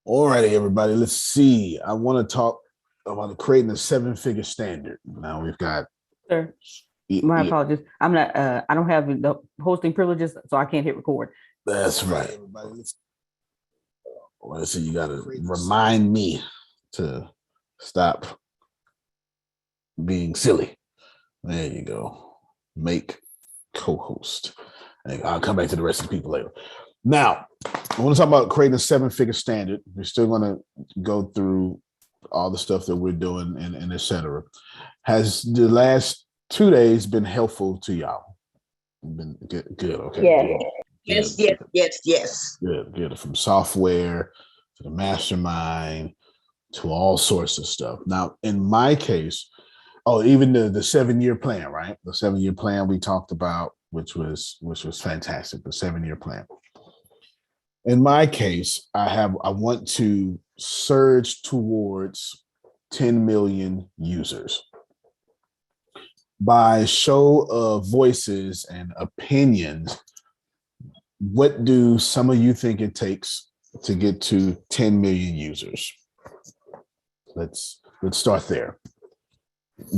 All righty, everybody. Let's see. I want to talk about creating a seven-figure standard. Now we've got. Sir, my apologies. I'm not. I don't have the hosting privileges, so I can't hit record. That's right, everybody. Let's see. You got to remind me to stop being silly. There you go. Make co-host. I'll come back to the rest of the people later. Now, I want to talk about creating a seven-figure standard. We're still going to go through all the stuff that we're doing and et cetera. Has the last 2 days been helpful to y'all? Been good. Okay. Yeah. Good. Yes. Good. From software to the mastermind to all sorts of stuff. Now, in my case, even the 7-year plan, right? The 7-year plan we talked about, which was fantastic. The 7-year plan. In my case, I want to surge towards 10 million users. By show of voices and opinions, what do some of you think it takes to get to 10 million users? Let's start there.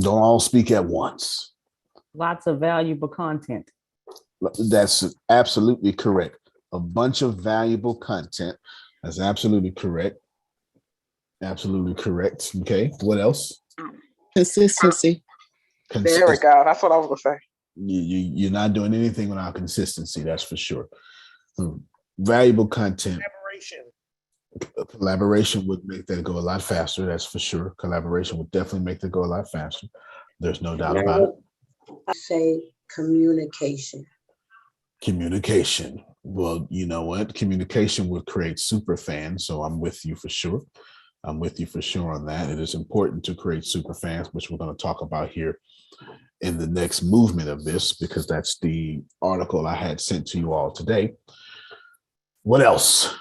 Don't all speak at once. Lots of valuable content. That's absolutely correct. A bunch of valuable content. That's absolutely correct. Absolutely correct. Okay. What else? Consistency. There we go. That's what I was gonna say. You're not doing anything without consistency. That's for sure. Valuable content. Collaboration would make that go a lot faster. That's for sure. Collaboration would definitely make that go a lot faster. There's no doubt about it. I say communication. Communication. Well, you know what? Communication would create super fans. So I'm with you for sure. I'm with you for sure on that. It is important to create super fans, which we're going to talk about here in the next movement of this, because that's the article I had sent to you all today. What else?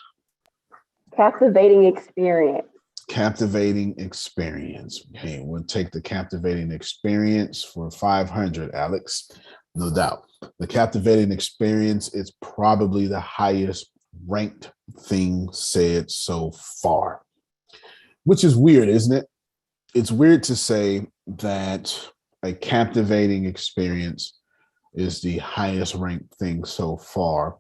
Captivating experience. Captivating experience. Okay, we'll take the captivating experience for 500, Alex. No doubt. The captivating experience is probably the highest ranked thing said so far, which is weird, isn't it? It's weird to say that a captivating experience is the highest ranked thing so far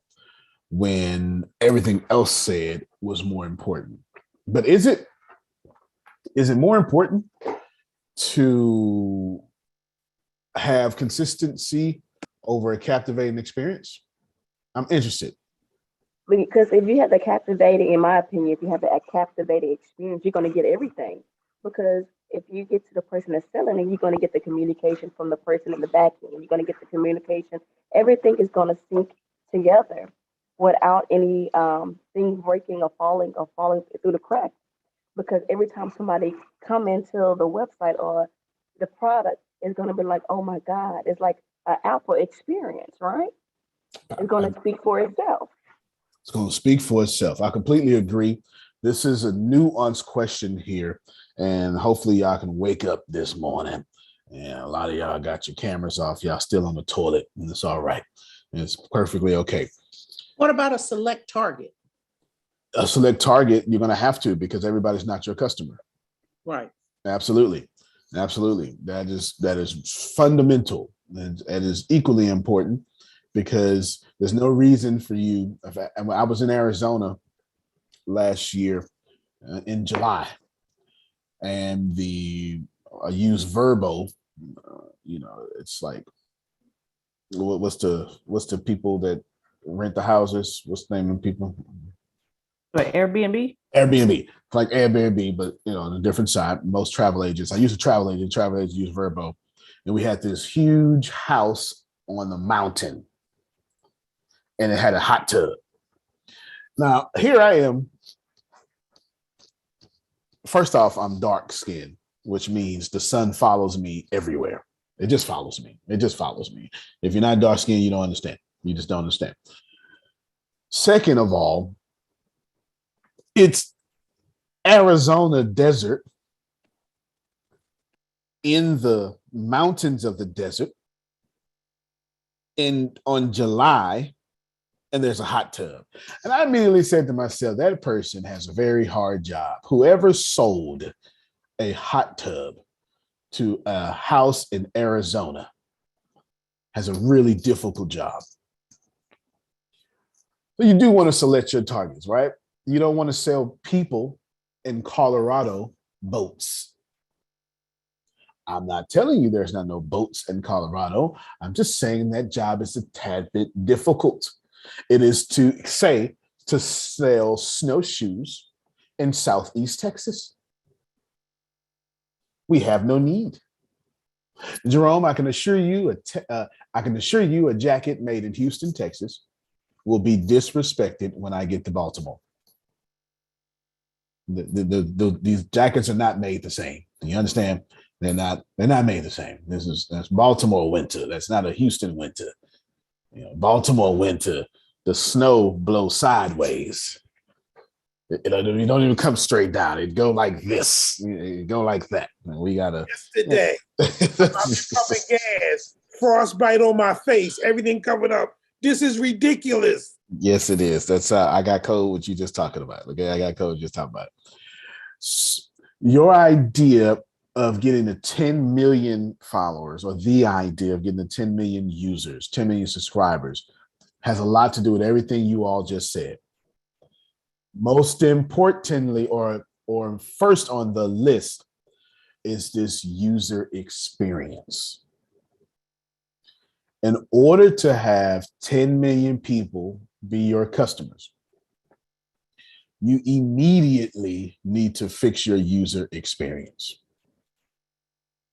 when everything else said was more important. But is it more important to have consistency over a captivating experience? I'm interested. Because if you have the captivating, in my opinion, if you have a captivating experience, you're going to get everything. Because if you get to the person that's selling it, you're going to get the communication from the person in the back end. You're going to get the communication. Everything is going to sync together without any things breaking or falling through the cracks. Because every time somebody come into the website or the product, it's going to be like, oh my God, it's like an Apple experience, right? It's going to speak for itself. It's going to speak for itself. I completely agree. This is a nuanced question here, and hopefully y'all can wake up this morning. And a lot of y'all got your cameras off. Y'all still on the toilet, and it's all right. It's perfectly okay. What about a select target? A select target, you're going to have to, because everybody's not your customer. Right. Absolutely. That is fundamental. And it is equally important, because there's no reason for you. I was in Arizona last year in July, and I used Verbo. It's like, what's the people that rent the houses? What's the name of people? Like Airbnb? Airbnb. It's like Airbnb, but on a different side. Most travel agents. I use a travel agent. Travel agents use Verbo. And we had this huge house on the mountain, and it had a hot tub. Now, here I am. First off, I'm dark skinned, which means the sun follows me everywhere. It just follows me. If you're not dark skinned, you don't understand. You just don't understand. Second of all, it's Arizona desert in the mountains of the desert on July, and there's a hot tub. And I immediately said to myself, that person has a very hard job. Whoever sold a hot tub to a house in Arizona has a really difficult job. So you do want to select your targets, right? You don't want to sell people in Colorado boats. I'm not telling you there's not no boats in Colorado. I'm just saying that job is a tad bit difficult. It is to sell snowshoes in Southeast Texas. We have no need. Jerome, I can assure you a jacket made in Houston, Texas will be disrespected when I get to Baltimore. These jackets are not made the same. You understand? They're not made the same. That's Baltimore winter. That's not a Houston winter. Baltimore winter, the snow blows sideways. You don't even come straight down. It go like this. It go like that. And we gotta. Yesterday, I'm pumping gas, frostbite on my face, everything covered up. This is ridiculous. Yes, it is. That's I got code what you just talking about. Okay, I got code just talking about it. Your idea of getting to 10 million followers, or the idea of getting to 10 million users, 10 million subscribers, has a lot to do with everything you all just said. Most importantly, or first on the list, is this user experience. In order to have 10 million people be your customers, you immediately need to fix your user experience.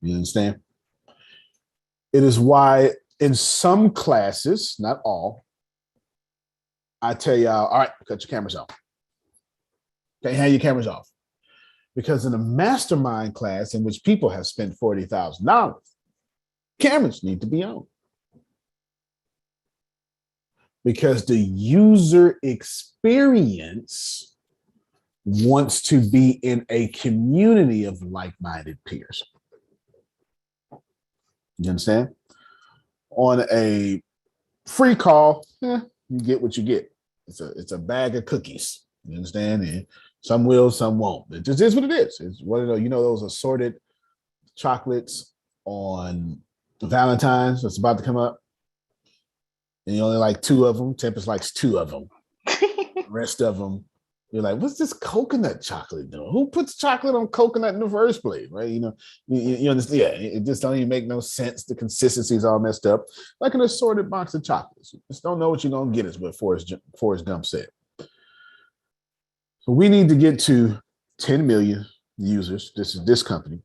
You understand? It is why in some classes, not all, I tell y'all, all right, cut your cameras off. Okay, hand your cameras off. Because in a mastermind class in which people have spent $40,000, cameras need to be on. Because the user experience wants to be in a community of like-minded peers. You understand? On a free call, you get what you get. It's a bag of cookies. You understand? And some will, some won't. It just is what it is. It's what those assorted chocolates on Valentine's that's about to come up. And you only like 2 of them. Tempest likes 2 of them. The rest of them, you're like, what's this coconut chocolate doing? Who puts chocolate on coconut in the first place, right? You understand? Yeah, it just don't even make no sense. The consistency is all messed up. Like an assorted box of chocolates. You just don't know what you're going to get, is what Forrest Gump said. So we need to get to 10 million users. This is this company.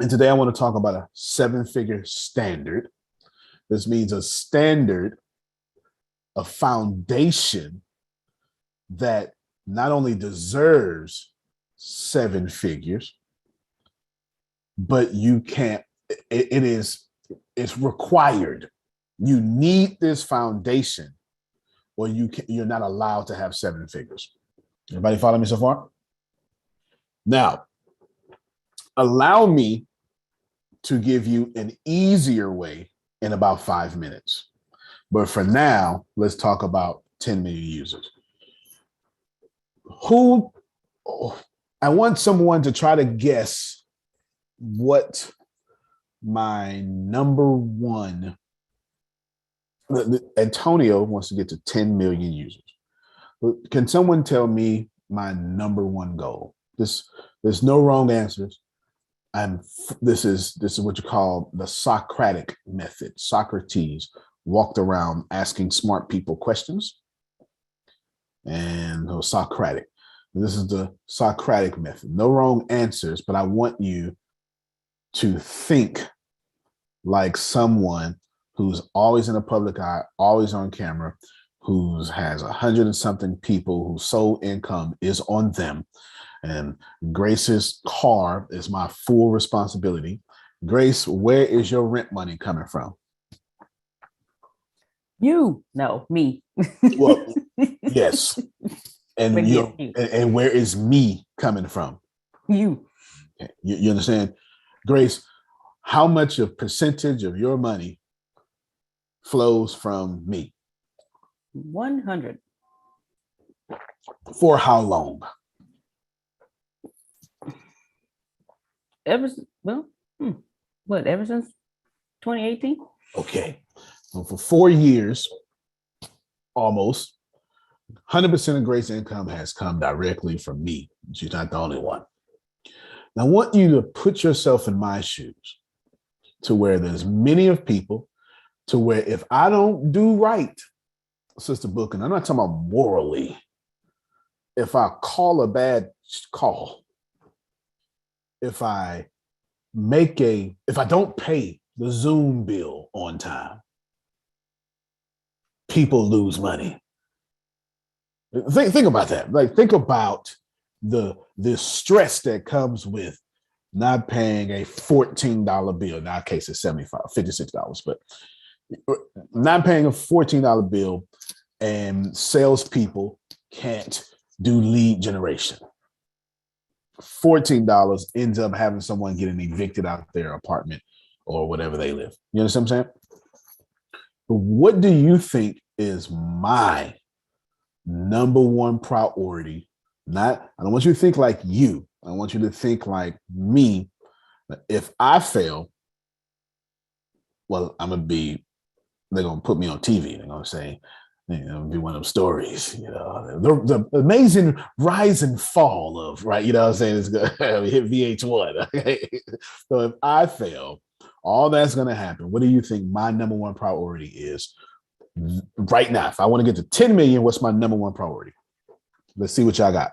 And today I want to talk about a 7-figure standard. This means a standard, a foundation that not only deserves 7 figures, but it's required. You need this foundation, or you're not allowed to have 7 figures. Everybody follow me so far? Now, allow me to give you an easier way in about 5 minutes. But for now, let's talk about 10 million users. I want someone to try to guess what my number one. Antonio wants to get to 10 million users. Can someone tell me my number one goal? There's no wrong answers. This is what you call the Socratic method. Socrates walked around asking smart people questions, and it was Socratic. This is the Socratic method. No wrong answers, but I want you to think like someone who's always in the public eye, always on camera, who has 100 and something people whose sole income is on them. And Grace's car is my full responsibility. Grace, where is your rent money coming from? Me. Well, yes. And and where is me coming from? You. Okay. You understand? Grace, how much of percentage of your money flows from me? 100. For how long? Ever since 2018? Okay. So for 4 years, almost, 100% of Grace's income has come directly from me. She's not the only one. Now, I want you to put yourself in my shoes to where there's many of people to where if I don't do right, Sister Book, and I'm not talking about morally, if I call a bad call, if I don't pay the Zoom bill on time, people lose money. Think about that. Like, think about the stress that comes with not paying a $14 bill. In our case, it's $56, but not paying a $14 bill, and salespeople can't do lead generation. $14 ends up having someone getting evicted out their apartment or whatever they live. You understand what I'm saying? But what do you think is my number one priority? I don't want you to think like you. I want you to think like me. If I fail, well, they're going to put me on TV. They're going to say, be one of them stories, the amazing rise and fall of, right? You know what I'm saying? It's going to hit VH1. Okay? So if I fail, all that's going to happen. What do you think my number one priority is right now? If I want to get to 10 million, what's my number one priority? Let's see what y'all got.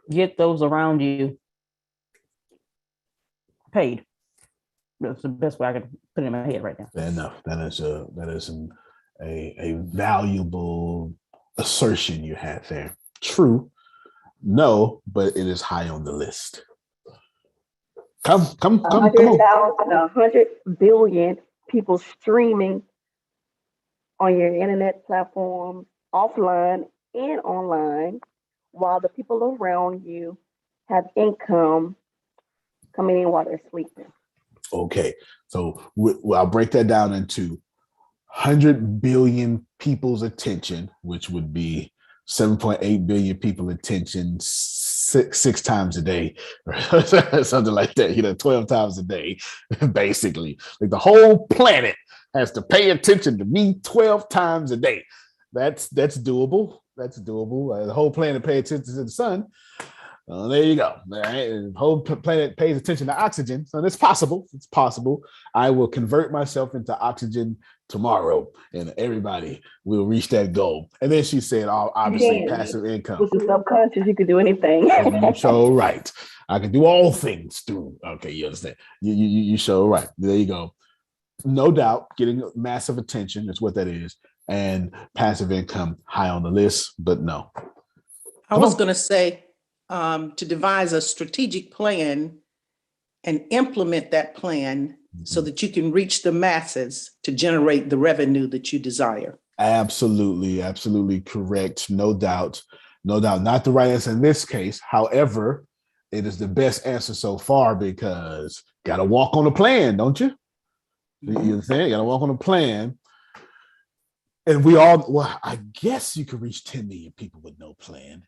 Get those around you paid. That's the best way I can put it in my head right now. Fair enough. That is a valuable assertion you had there. True. No, but it is high on the list. Come on. 100 billion people streaming on your internet platform, offline and online, while the people around you have income coming in while they're sleeping. Okay, so I'll break that down into 100 billion people's attention, which would be 7.8 billion people attention six times a day, or something like that, 12 times a day, basically. Like the whole planet has to pay attention to me 12 times a day. That's doable. That's doable. The whole planet pays attention to the sun. There you go. All right. The whole planet pays attention to oxygen. So it's possible. It's possible. I will convert myself into oxygen tomorrow, and everybody will reach that goal. And then she said, obviously, passive income. With the subconscious, you could do anything. You show right. I can do all things through. Okay, you understand. You show right. There you go. No doubt, getting massive attention is what that is. And passive income high on the list, but no. I was going to say, to devise a strategic plan and implement that plan so that you can reach the masses to generate the revenue that you desire. Absolutely, absolutely correct. No doubt. Not the right answer in this case. However, it is the best answer so far because got to walk on a plan, don't you? You understand? Got to walk on a plan. And I guess you could reach 10 million people with no plan.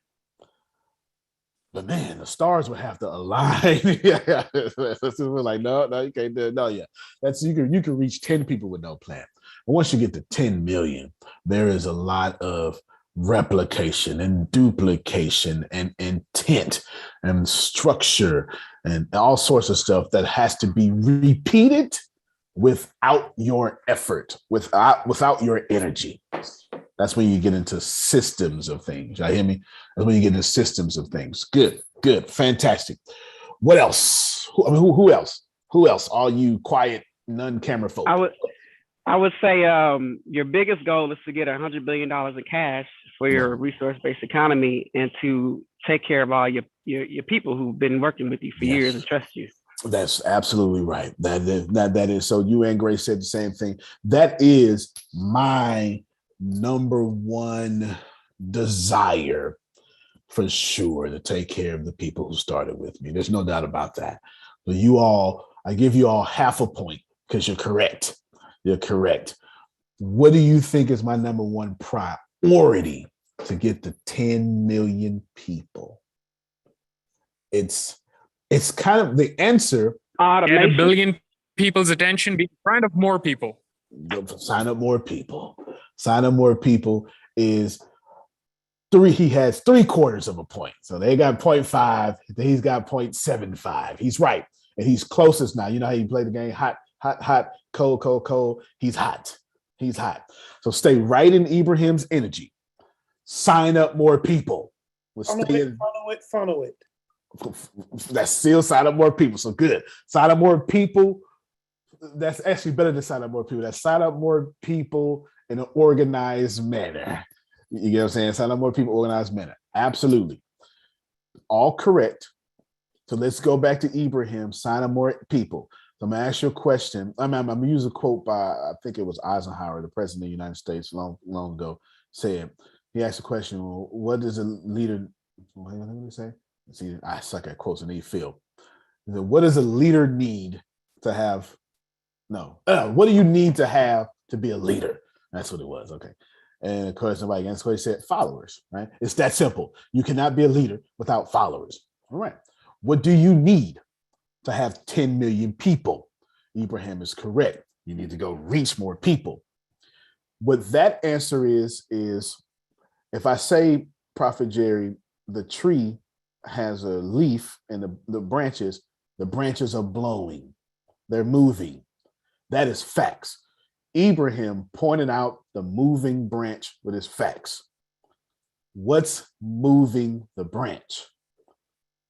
But man, the stars would have to align. We're like, no, you can't do it. No, yeah. You can reach 10 people with no plan. But once you get to 10 million, there is a lot of replication and duplication and intent and structure and all sorts of stuff that has to be repeated without your effort, without your energy. That's when you get into systems of things. Y'all hear me? That's when you get into systems of things. Good, fantastic. What else? Who else? Who else? All you quiet, non-camera folk. I would say your biggest goal is to get $100 billion in cash for your resource-based economy and to take care of all your people who've been working with you for years and trust you. That's absolutely right. That is. So you and Grace said the same thing. That is my number one desire for sure, to take care of the people who started with me. There's no doubt about that. But I give you all half a point because you're correct. You're correct. What do you think is my number one priority to get to 10 million people. It's kind of the answer. Automation. Get a billion people's attention, be in front of more people. Sign up more people. Sign up more people is he has 3/4 of a point. So they got 0.5, he's got 0.75. He's right. And he's closest now. You know how you play the game? Hot, hot, hot, cold, cold, cold. He's hot. He's hot. So stay right in Ibrahim's energy. Sign up more people. Funnel it. That's still sign up more people. So good. Sign up more people. That's actually better than sign up more people. That's sign up more people in an organized manner. You get what I'm saying? Sign up more people, organized manner. Absolutely. All correct. So let's go back to Ibrahim. Sign up more people. So I'm going to ask you a question. I'm going to use a quote by, I think it was Eisenhower, the president of the United States, long ago, said, he asked a question, well, what does a leader, what did he say? See, I suck at quotes and they feel. He said, what does a leader need to have? No. What do you need to have to be a leader? That's what it was. Okay. And of course, nobody answered. He said, followers, right? It's that simple. You cannot be a leader without followers. All right. What do you need to have 10 million people? Ibrahim is correct. You need to go reach more people. What that answer is if I say, Prophet Jerry, the tree has a leaf and the branches are blowing. They're moving. That is facts. Ibrahim pointed out the moving branch with his facts. What's moving the branch?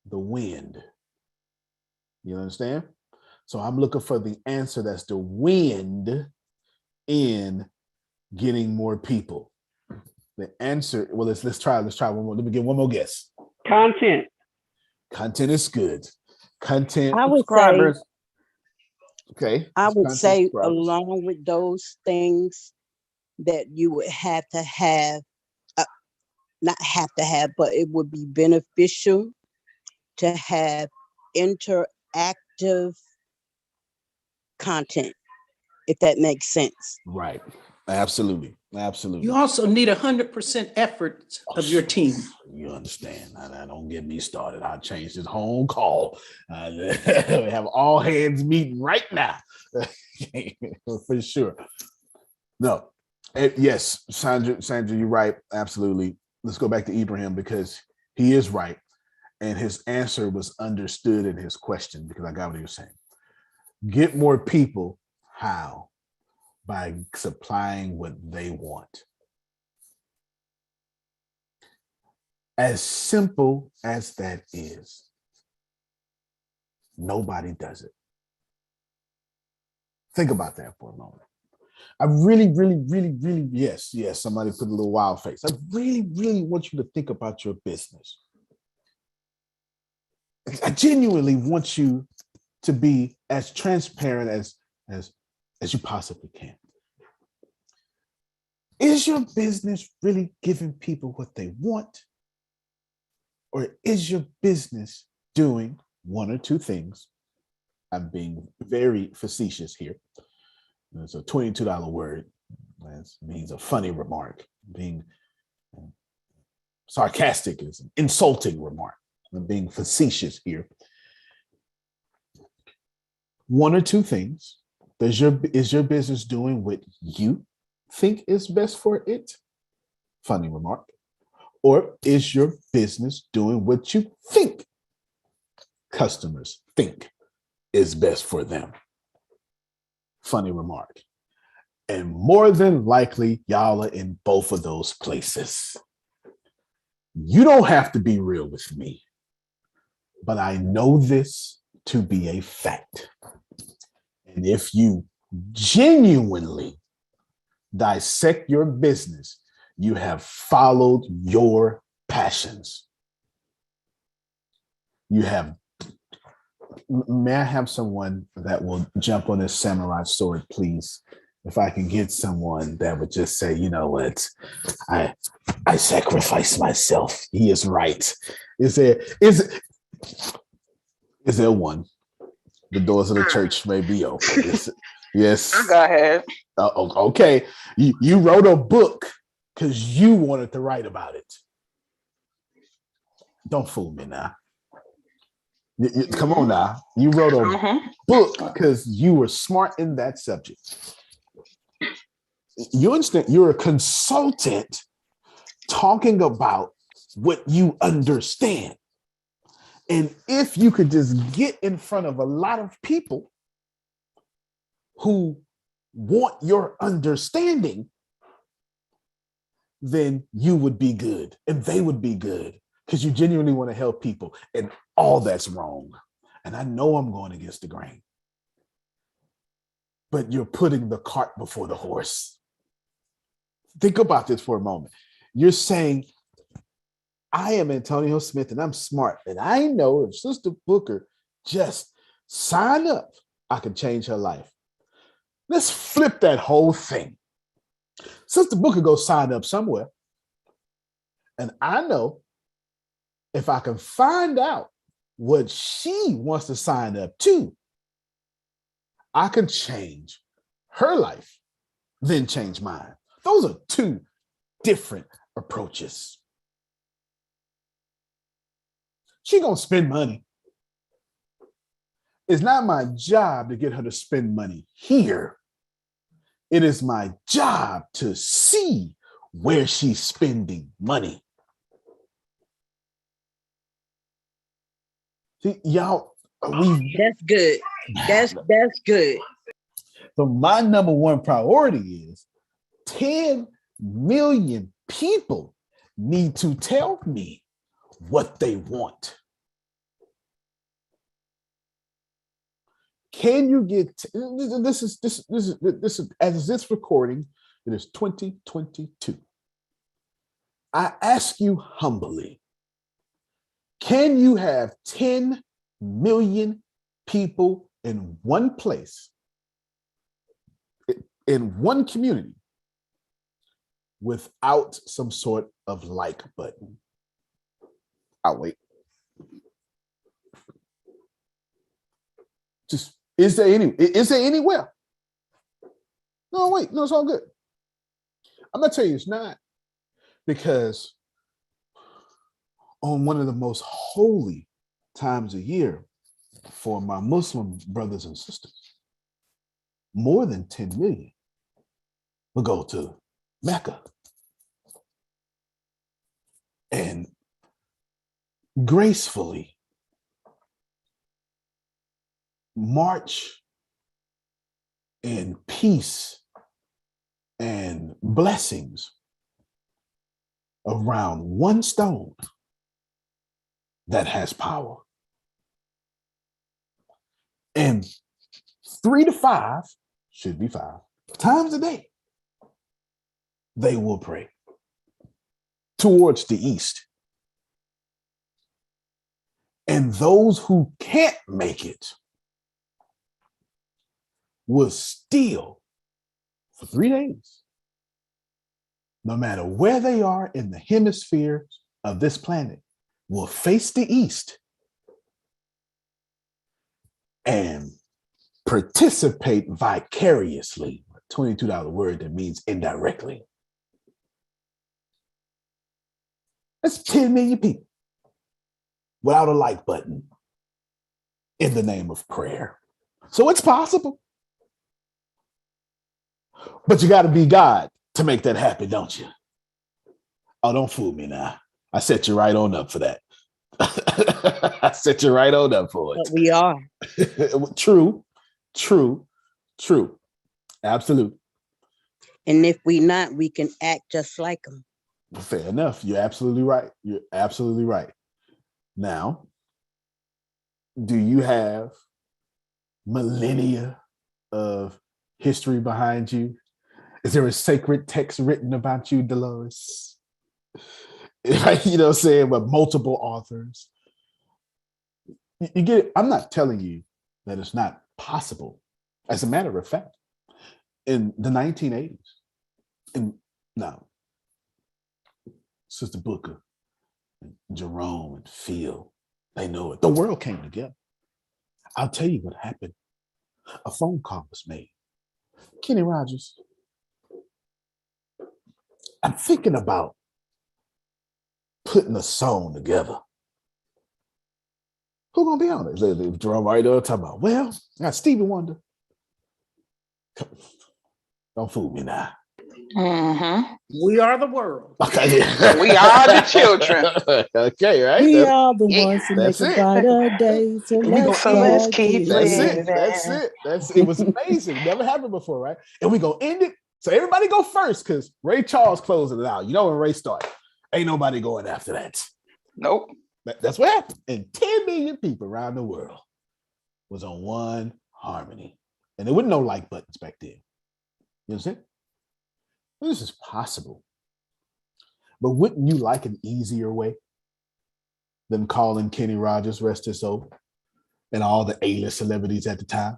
The wind. You understand? So I'm looking for the answer that's the wind in getting more people. The answer, well, let's try one more. Let me get one more guess. Content. Content is good. Content. I would Subscribers. Okay. I would say subscribers. along with those things that you would have to have, not have to have, but it would be beneficial to have interactive content, if that makes sense. Right. Absolutely. Absolutely. You also need 100% effort of your team. You understand. Now, don't get me started. I'll change this whole call. We have all hands meeting right now. For sure. No. Yes, Sandra, you're right. Absolutely. Let's go back to Ibrahim because he is right. And his answer was understood in his question because I got what he was saying. Get more people. How? By supplying what they want. As simple as that is, nobody does it. Think about that for a moment. I really, yes, somebody put a little wild face. I really want you to think about your business. I genuinely want you to be as transparent as you possibly can. Is your business really giving people what they want? Or is your business doing one or two things? I'm being very facetious here. It's a $22 word. That means a funny remark. Being sarcastic is an insulting remark. I'm being facetious here. One or two things. Is your business doing what you think is best for it? Funny remark. Or is your business doing what you think customers think is best for them? Funny remark. And more than likely, y'all are in both of those places. You don't have to be real with me, but I know this to be a fact. And if you genuinely dissect your business, you have followed your passions. You have, may I have someone that will jump on this samurai sword, please? If I can get someone that would just say, you know what, I sacrifice myself. He is right. Is there one? The doors of the church may be open. Yes. Go ahead. Okay. You wrote a book because you wanted to write about it. Don't fool me now. Come on now. You wrote a book because you were smart in that subject. You understand? You're a consultant talking about what you understand. And if you could just get in front of a lot of people who want your understanding, then you would be good and they would be good because you genuinely want to help people. And all that's wrong. And I know I'm going against the grain, but you're putting the cart before the horse. Think about this for a moment. You're saying, I am Antonio Smith and I'm smart. And I know if Sister Booker just sign up, I can change her life. Let's flip that whole thing. Sister Booker go sign up somewhere. And I know if I can find out what she wants to sign up to, I can change her life, then change mine. Those are two different approaches. She gonna spend money. It's not my job to get her to spend money here. It is my job to see where she's spending money. See, y'all, that's good. That's good. So my number one priority is 10 million people need to tell me what they want. Can you get this is as this recording, it is 2022. I ask you humbly, can you have 10 million people in one place, in one community, without some sort of like button? I'll wait. Just, is there anywhere? No, wait, no, it's all good. I'm gonna tell you it's not, because on one of the most holy times a year for my Muslim brothers and sisters, more than 10 million will go to Mecca and gracefully march in peace and blessings around one stone that has power. And 3 to 5, should be 5 times a day, they will pray towards the east. And those who can't make it will still, for 3 days, no matter where they are in the hemisphere of this planet, will face the east and participate vicariously, a $22 word that means indirectly. That's 10 million people without a like button in the name of prayer. So it's possible. But you got to be God to make that happen, don't you? Oh, don't fool me now. I set you right on up for that. I set you right on up for it. But we are. True. Absolute. And if we not, we can act just like them. Fair enough. You're absolutely right. You're absolutely right. Now, do you have millennia of history behind you? Is there a sacred text written about you, Dolores? You know what I'm saying? With multiple authors. You get it? I'm not telling you that it's not possible. As a matter of fact, in the 1980s, and now, Sister Booker, and Jerome, and Phil, they know it. The world came together. I'll tell you what happened. A phone call was made. Kenny Rogers, I'm thinking about putting a song together. Who gonna be on it? The drum writer talking about, well, I got Stevie Wonder. Don't fool me now. Mm-hmm. We are the world. Okay. We are the children. Okay, right? We are the Yeah. ones who make That's a it. brighter day. So And we let's gonna end let's it. start keep That's giving. it. That's it. That's it. Was amazing. Never happened before, right? And we gonna end it. So everybody go first because Ray Charles closing it out. You know when Ray started, ain't nobody going after that. Nope. That's what happened. And 10 million people around the world was on one harmony. And there wasn't no like buttons back then. You understand? This is possible. But wouldn't you like an easier way than calling Kenny Rogers, rest his soul, and all the A-list celebrities at the time?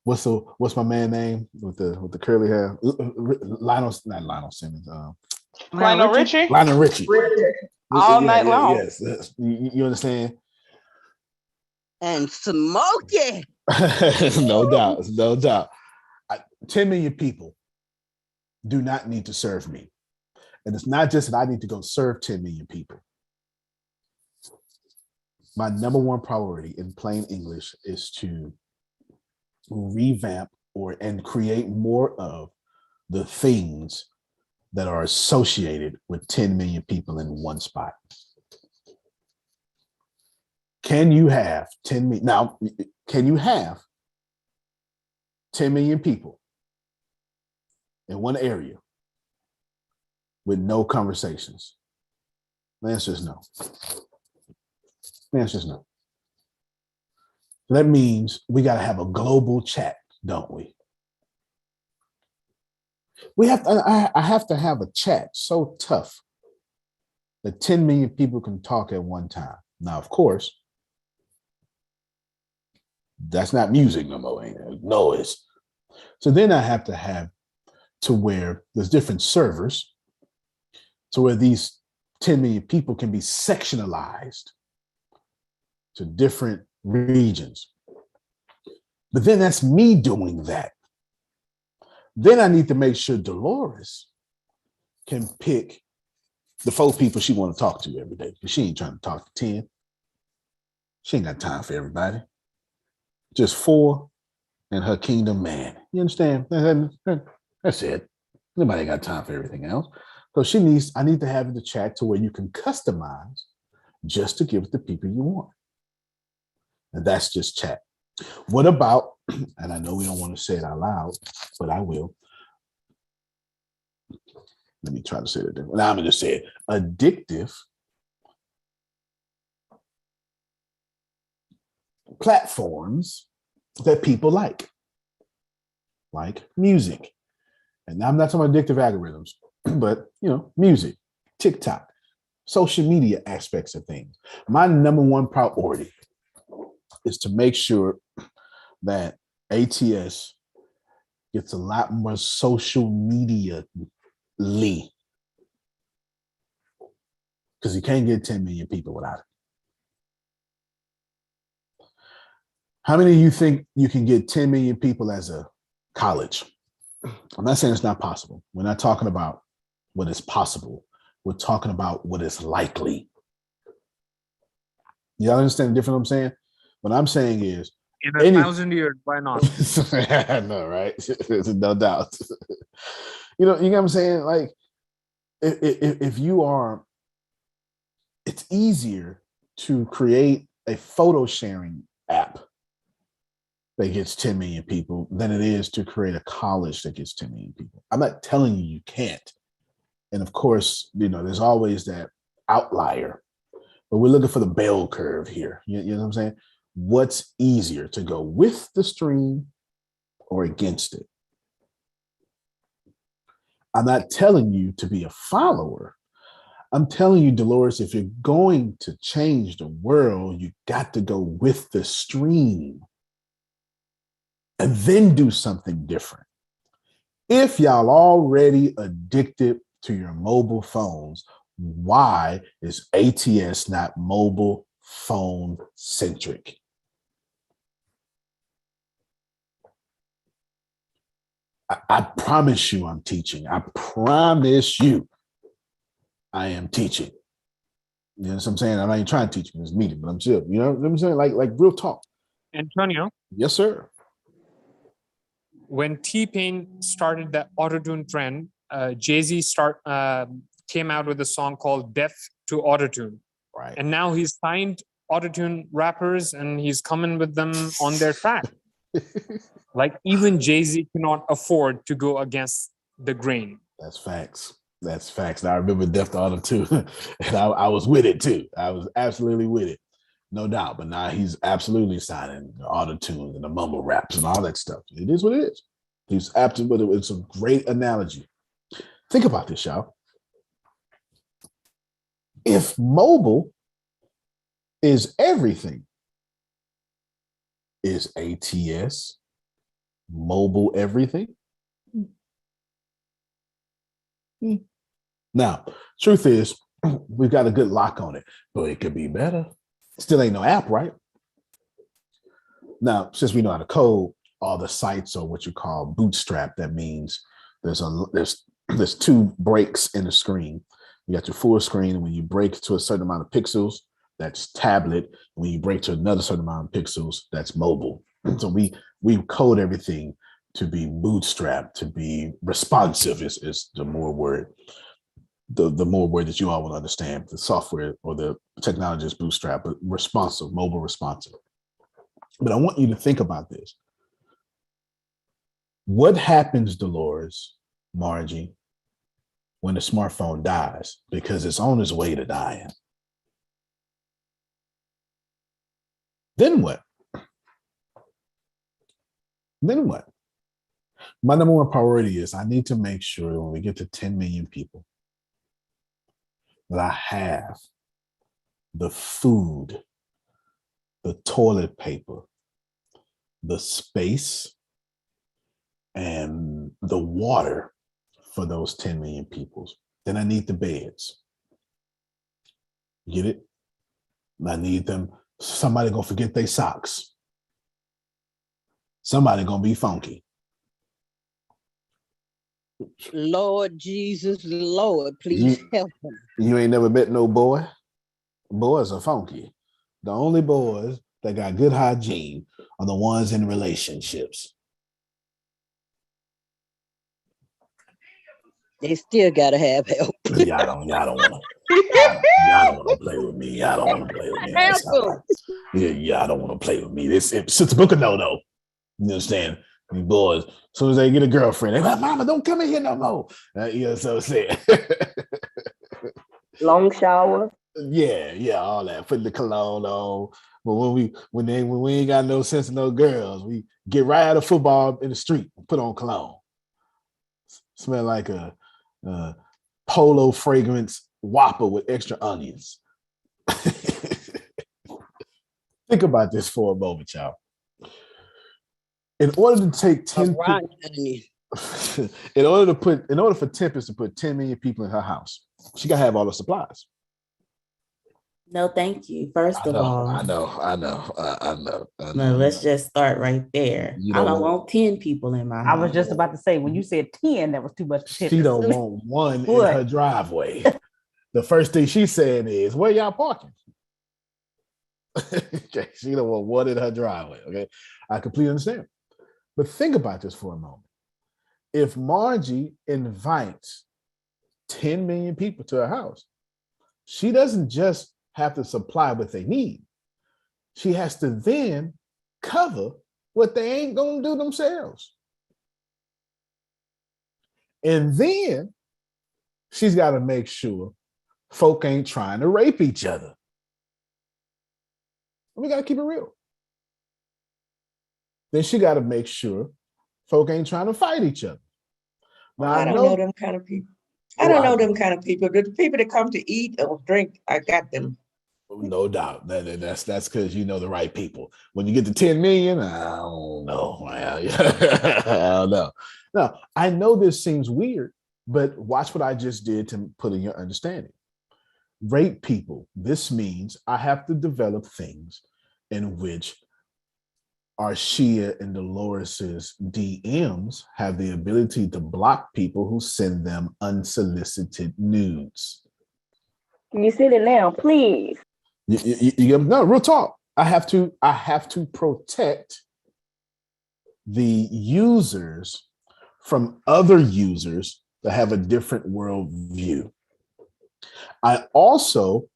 What's my man name with the curly hair? Not Lionel Simmons. Lionel Richie. Lionel Richie. All night long. Yes. You understand? And Smokey. No doubt. No doubt. 10 million people do not need to serve me. And it's not just that I need to go serve 10 million people. My number one priority in plain English is to revamp and create more of the things that are associated with 10 million people in one spot. Can you have 10 million? Now, can you have 10 million people in one area with no conversations? The answer is no. The answer is no. That means we got to have a global chat, don't we? I have to have a chat so tough that 10 million people can talk at one time. Now, of course, that's not music no more. Noise. So then I have to have to where there's different servers to where these 10 million people can be sectionalized to different regions. But then that's me doing that. Then I need to make sure Dolores can pick the 4 people she want to talk to every day, because she ain't trying to talk to 10. She ain't got time for everybody. Just 4 and her kingdom man. You understand? That's it. Nobody got time for everything else. So I need to have the chat to where you can customize just to give it the people you want. And that's just chat. What about, and I know we don't want to say it out loud, but I will. Let me try to say it different. Now I'm going to say it. Addictive platforms that people like music. And I'm not talking about addictive algorithms, but music, TikTok, social media aspects of things. My number one priority is to make sure that ATS gets a lot more social media because you can't get 10 million people without it. How many of you think you can get 10 million people as a college? I'm not saying it's not possible. We're not talking about what is possible. We're talking about what is likely. Y'all understand the difference I'm saying? What I'm saying is, in 1,000 years, why not? I know, right? No doubt. You know what I'm saying? Like, if you are, it's easier to create a photo sharing app that gets 10 million people than it is to create a college that gets 10 million people. I'm not telling you can't. And of course, there's always that outlier, but we're looking for the bell curve here. You know what I'm saying? What's easier, to go with the stream or against it? I'm not telling you to be a follower. I'm telling you, Dolores, if you're going to change the world, you got to go with the stream and then do something different. If y'all already addicted to your mobile phones, why is ATS not mobile phone centric? I promise you I'm teaching. I promise you I am teaching. You know what I'm saying? I'm not even trying to teach in this meeting, but I'm still, you know what I'm saying? Like real talk. Antonio, Yes, sir. when T-Pain started the autotune trend, Jay-Z came out with a song called Death to Autotune. Right. And now he's signed autotune rappers and he's coming with them on their track. Like even Jay-Z cannot afford to go against the grain. That's facts. That's facts. And I remember Death to Autotune, and I was with it too. I was absolutely with it, no doubt. But now he's absolutely signing the autotune and the mumble raps and all that stuff. It is what it is. He's absolutely. It's a great analogy. Think about this, y'all. If mobile is everything, is ATS mobile everything? Now, truth is, we've got a good lock on it, but it could be better. Still ain't no app, right? Now, since we know how to code, all the sites are what you call bootstrap. That means there's two breaks in the screen. You got your full screen, and when you break to a certain amount of pixels, that's tablet. When you break to another certain amount of pixels, that's mobile. So we code everything to be bootstrapped, to be responsive is the more word. The more word that you all will understand. The software or the technology is bootstrap, but responsive, mobile responsive. But I want you to think about this. What happens, Dolores, Margie, when a smartphone dies? Because it's on its way to dying. Then what? Then what? My number one priority is I need to make sure when we get to 10 million people that I have the food, the toilet paper, the space, and the water for those 10 million people. Then I need the beds. Get it? I need them. Somebody gonna forget their socks. Somebody gonna be funky. Lord Jesus, Lord, please help them. You ain't never met no boy. Boys are funky. The only boys that got good hygiene are the ones in relationships. They still gotta have help. Y'all don't want to play with me. Y'all don't want to play with me. Y'all don't want to play with me. It's a book of no. You understand? These boys, as soon as they get a girlfriend, they're like, "Mama, don't come in here no more." You know what I'm saying? Long shower. Yeah, all that. Putting the cologne on. But when we ain't got no sense of no girls, we get right out of football in the street, put on cologne. Smell like a polo fragrance Whopper with extra onions. Think about this for a moment, y'all. In order to take 10 in order for Tempest to put 10 million people in her house, she gotta have all the supplies. No, thank you. First of all, I know. No, let's just start right there. I don't want 10 people in my house. I was just about to say, when you said 10, that was too much. She don't want one in her driveway. The first thing she said is, "Where y'all parking?" Okay, she don't want one in her driveway. Okay, I completely understand. But think about this for a moment. If Margie invites 10 million people to her house, she doesn't just have to supply what they need. She has to then cover what they ain't gonna do themselves. And then she's got to make sure folk ain't trying to rape each other. We got to keep it real. Then she got to make sure folk ain't trying to fight each other. Now, I don't know them kind of people. I don't know them kind of people. The people that come to eat or drink, I got them. No doubt. That's because you know the right people. When you get to 10 million, I don't know. I don't know. Now, I know this seems weird, but watch what I just did to put in your understanding. Rate people. This means I have to develop things in which Arshia and Dolores's DMs have the ability to block people who send them unsolicited nudes. Can you send it now, please? No, real talk. I have to protect the users from other users that have a different worldview. I also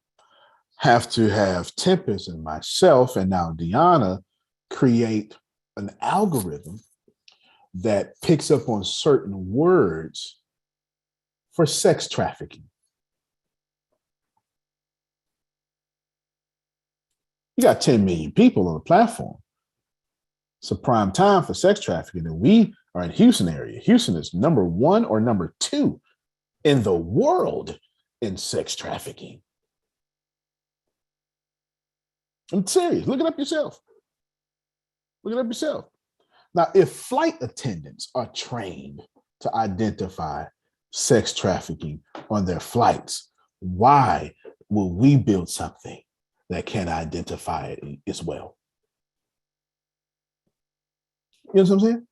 have to have Tempest and myself, and now Deanna, create an algorithm that picks up on certain words for sex trafficking. You got 10 million people on the platform. It's a prime time for sex trafficking, and we are in Houston area. Houston is number 1 or number 2 in the world in sex trafficking. I'm serious. Look it up yourself. Look it up yourself. Now, if flight attendants are trained to identify sex trafficking on their flights, why will we build something that can identify it as well? You know what I'm saying?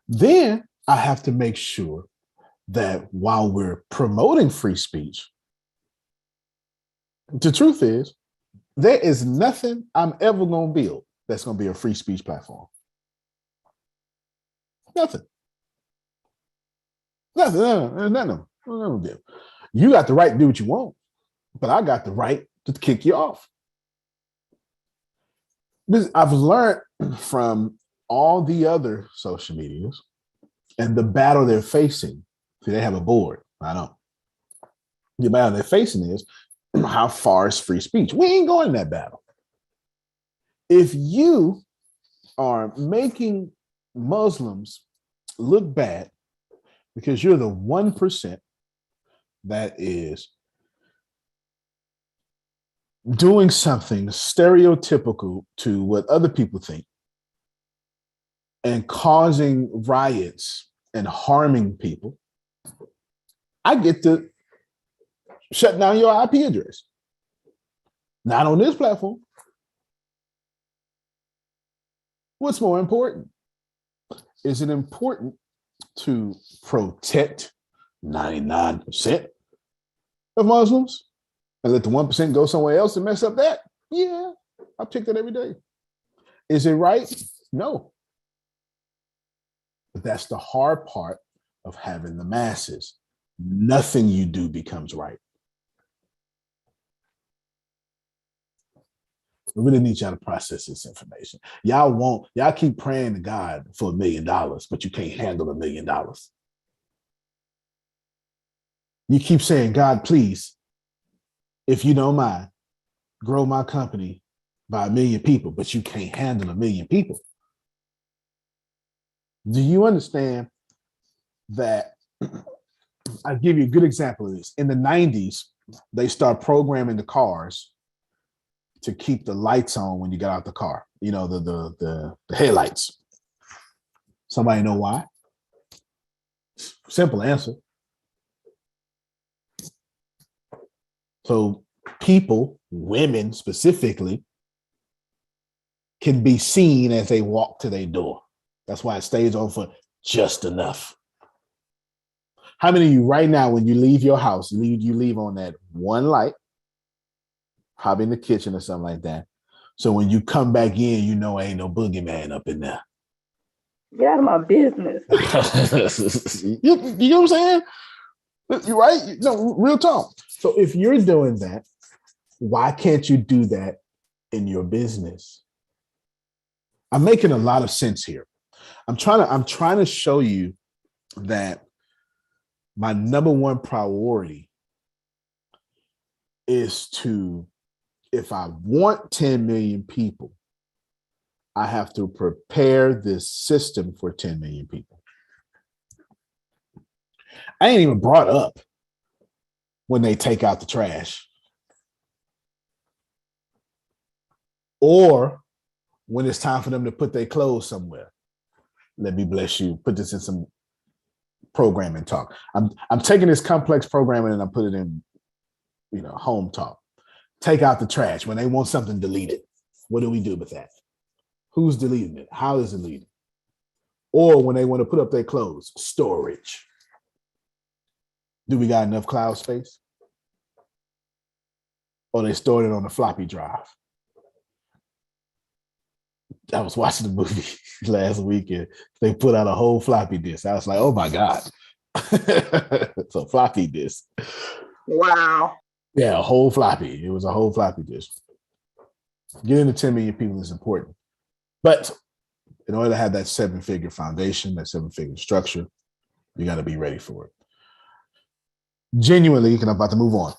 Then I have to make sure that while we're promoting free speech, the truth is, there is nothing I'm ever going to build that's going to be a free speech platform. Nothing. Nothing. You got the right to do what you want, but I got the right to kick you off. I've learned from all the other social medias and the battle they're facing. See, they have a board. I know. The battle they're facing is, how far is free speech? We ain't going in that battle. If you are making Muslims look bad because you're the 1% that is doing something stereotypical to what other people think and causing riots and harming people, I get to shut down your IP address. Not on this platform. What's more important? Is it important to protect 99% of Muslims and let the 1% go somewhere else and mess up that? Yeah, I pick that every day. Is it right? No. But that's the hard part of having the masses. Nothing you do becomes right. We really need y'all to process this information. Y'all keep praying to God for $1 million, but you can't handle $1 million. You keep saying, God, please, if you don't mind, grow my company by 1 million people, but you can't handle 1 million people. Do you understand that? I'll give you a good example of this. In the 90s, they start programming the cars to keep the lights on when you get out the car. You know, the headlights. Somebody know why? Simple answer. So people, women specifically, can be seen as they walk to their door. That's why it stays on for just enough. How many of you right now, when you leave your house, you leave on that one light, probably in the kitchen or something like that. So when you come back in, you know ain't no boogeyman up in there. Get out of my business. you know what I'm saying? You're right. No, real talk. So if you're doing that, why can't you do that in your business? I'm making a lot of sense here. I'm trying to show you that my number one priority is to, if I want 10 million people, I have to prepare this system for 10 million people. I ain't even brought up when they take out the trash or when it's time for them to put their clothes somewhere. Let me bless you. Put this in some programming talk. I'm taking this complex programming and I put it in, home talk. Take out the trash when they want something deleted. What do we do with that? Who's deleting it? How is it deleted? Or when they want to put up their clothes, storage. Do we got enough cloud space? Or they stored it on a floppy drive? I was watching the movie last weekend. They put out a whole floppy disk. I was like, oh my God. So floppy disk. Wow. Yeah, a whole floppy. It was a whole floppy disk. Getting to 10 million people is important. But in order to have that 7-figure foundation, that 7-figure structure, you got to be ready for it. Genuinely, and I'm about to move on.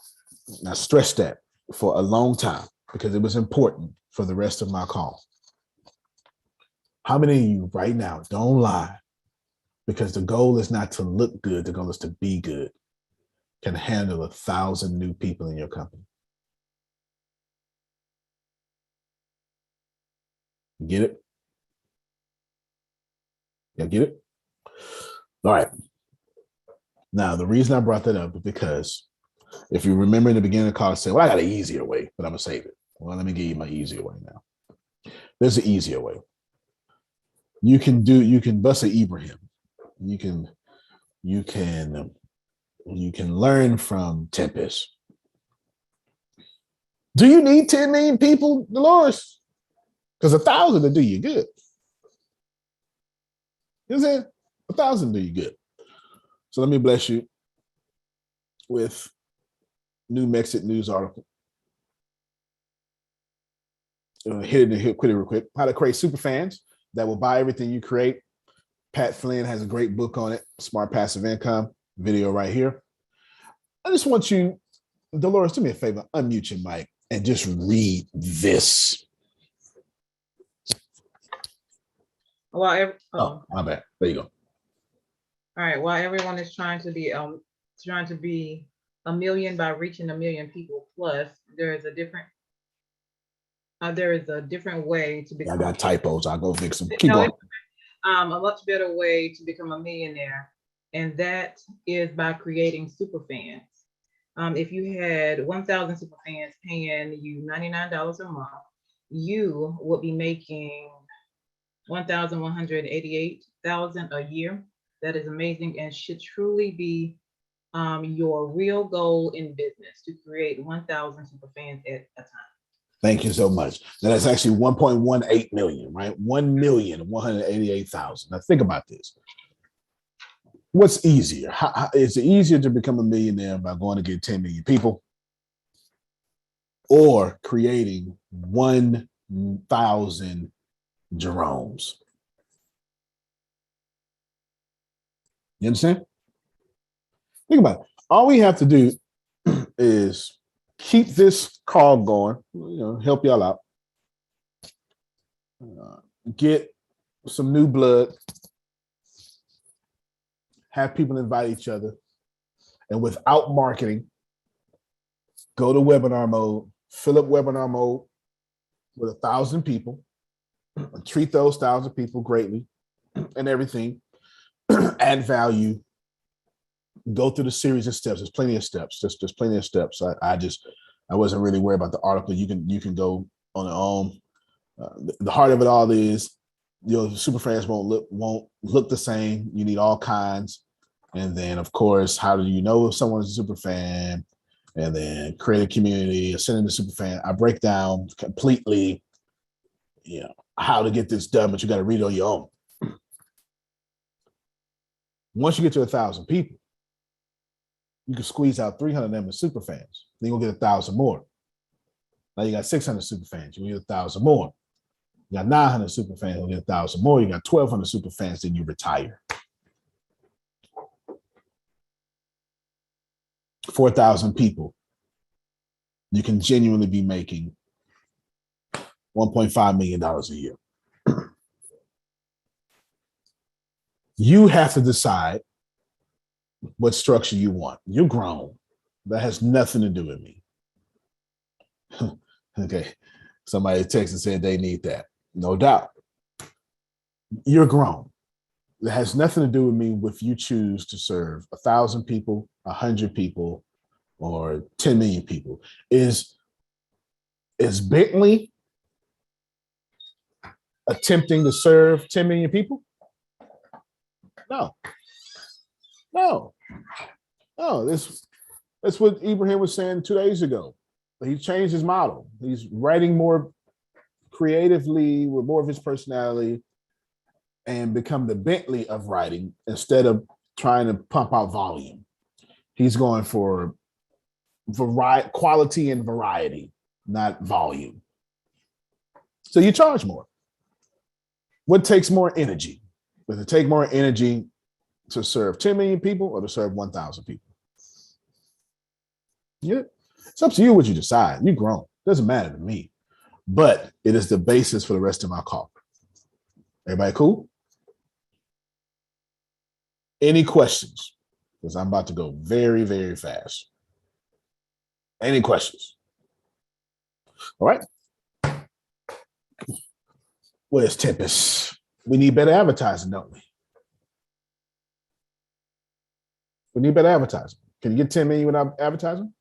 I stressed that for a long time because it was important for the rest of my call. How many of you right now, don't lie, because the goal is not to look good, the goal is to be good, can handle 1,000 new people in your company? Get it? Yeah, get it? All right. Now, the reason I brought that up is because if you remember in the beginning of the call, I said, well, I got an easier way, but I'm going to save it. Well, let me give you my easier way now. There's an easier way. You can bust an Ibrahim. You can learn from Tempest. Do you need 10 million people, Dolores? Because 1,000 will do you good. You know what I'm saying? 1,000 do you good. So let me bless you with New Mexican news article. Hit it and hit quit it real quick. How to create super fans that will buy everything you create. Pat Flynn has a great book on it. Smart Passive Income video right here. I just want you, Dolores, do me a favor, unmute your mic and just read this. Well, oh, my bad. There you go. All right. While everyone is trying to be a million by reaching 1 million people plus, there is a different way to become. I got typos. I'll go fix them. Keep going. A much better way to become a millionaire, and that is by creating super fans. If you had 1,000 super fans paying you $99 a month, you would be making $1,188,000 a year. That is amazing and should truly be your real goal in business, to create 1,000 super fans at a time. Thank you so much. Now that's actually 1.18 million, right? 1,188,000. Now think about this. What's easier? Is it easier to become a millionaire by going to get 10 million people, or creating 1,000 Jeromes? You understand? Think about it. All we have to do is keep this call going, help y'all out. Get some new blood. Have people invite each other. And without marketing, go to webinar mode, fill up webinar mode with 1,000 people, treat those 1,000 people greatly and everything, add value, go through the series of steps. There's plenty of steps. There's plenty of steps. I wasn't really worried about the article. You can go on your own. The heart of it all is your super fans won't look the same. You need all kinds. And then, of course, how do you know if someone's a super fan? And then create a community, send in the super fan. I break down completely, how to get this done, but you got to read it on your own. Once you get to 1,000 people, you can squeeze out 300 of them as super fans. Then you'll get 1,000 more. Now you got 600 super fans. You'll get 1,000 more. You got 900 super fans. You'll get 1,000 more. You got 1,200 super fans. Then you retire. 4,000 people. You can genuinely be making $1.5 million a year. You have to decide what structure you want. You're grown. That has nothing to do with me. Okay. Somebody texted and said they need that. No doubt. You're grown. It has nothing to do with me if you choose to serve 1,000 people, 100 people, or 10 million people. Is Bentley attempting to serve 10 million people? No. No. No. That's what Ibrahim was saying 2 days ago. He changed his model. He's writing more creatively with more of his personality and become the Bentley of writing instead of trying to pump out volume. He's going for quality and variety, not volume. So you charge more. What takes more energy? Does it take more energy to serve 10 million people or to serve 1,000 people? Yeah, it's up to you what you decide. You're grown. Doesn't matter to me. But it is the basis for the rest of my call. Everybody cool? Any questions? Because I'm about to go very, very fast. Any questions? All right. Where's Tempest? We need better advertising, don't we? We need better advertising. Can you get 10 million without advertising?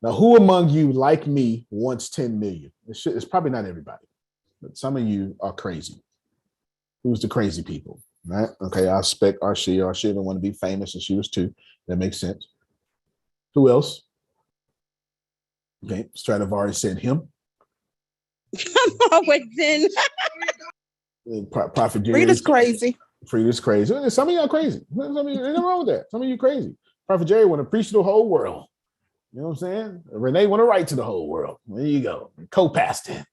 Now, who among you, like me, wants 10 million? It's probably not everybody, but some of you are crazy. Who's the crazy people, right? Okay, I expect Arshia didn't want to be famous, and she was too. That makes sense. Who else? Okay, Stradivari said him. I'm always in. Prophet Jerry. Frida's crazy. Frida's crazy. Some of y'all crazy. Some of you, there's nothing wrong with that. Some of you crazy. Prophet Jerry want to preach to the whole world. You know what I'm saying? Renee want to write to the whole world. There you go. Co-pastor.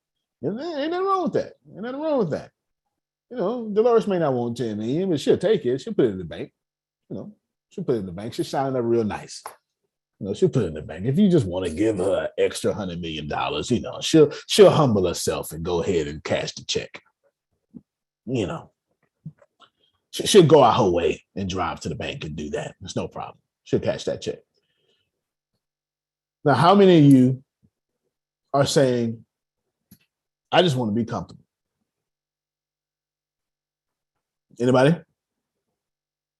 Ain't nothing wrong with that. Ain't nothing wrong with that. You know, Dolores may not want 10 million, but she'll take it. She'll put it in the bank. You know, she'll put it in the bank. She'll shine up real nice. You know, she'll put it in the bank. If you just want to give her an extra $100 million, you know, she'll humble herself and go ahead and cash the check. You know, she'll go out her way and drive to the bank and do that. It's no problem. She'll cash that check. Now, how many of you are saying, I just want to be comfortable? Anybody?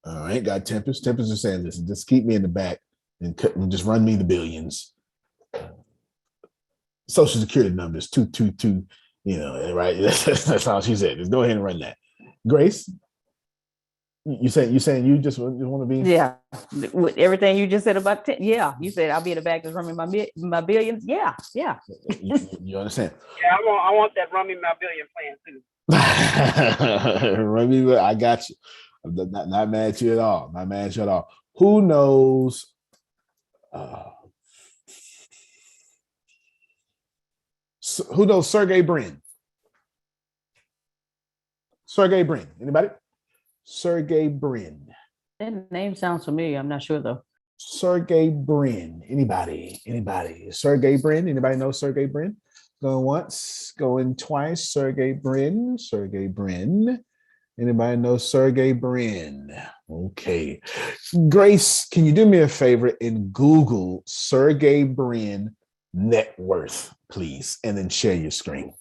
All right, got Tempest. Tempest is saying, listen, just keep me in the back and just run me the billions. Social Security numbers, 222, you know, right? That's all she said. Just go ahead and run that. Grace, you saying you just want to be? Yeah, with everything you just said about yeah, you said I'll be in the back just running my billions. Yeah. You understand? Yeah, I want that run me my billion plan too. Remy, I got you. I'm not mad at you at all. Not mad at you at all. Who knows? Who knows Sergey Brin? Sergey Brin. Anybody? Sergey Brin. That name sounds familiar. I'm not sure though. Sergey Brin. Anybody? Sergey Brin. Anybody know Sergey Brin? Going once, going twice. Sergey Brin. Anybody know Sergey Brin? Okay. Grace, can you do me a favor and Google Sergey Brin net worth, please, and then share your screen.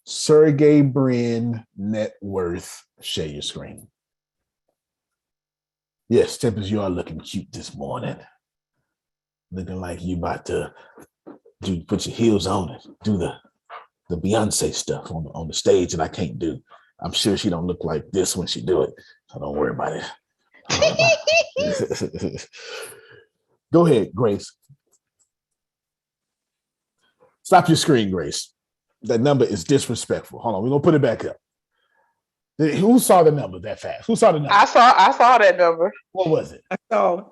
Sergey Brin net worth. Share your screen. Yes, Tempest, you are looking cute this morning. Looking like you about to put your heels on it, do the Beyonce stuff on the stage that I can't do. I'm sure she don't look like this when she do it, so don't worry about it. Go ahead, Grace. Stop your screen, Grace. That number is disrespectful. Hold on, we're gonna put it back up. Who saw the number that fast? Who saw the number? I saw that number. What was it? I saw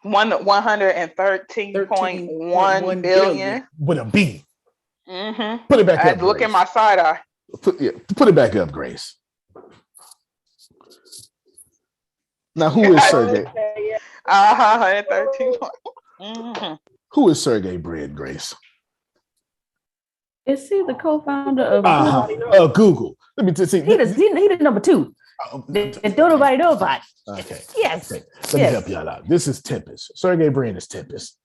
113.1 billion. With a B. Mm-hmm. Put it back up. I had to look in my side eye. Put it back up, Grace. Now, who is Sergey? 113. Mm-hmm. Who is Sergey Brin, Grace? Is he the co-founder of Google? Let me just see. He the number two. And don't nobody know about it. Okay. Yes. Okay. Let me help y'all out. This is Tempest. Sergey Brin is Tempest.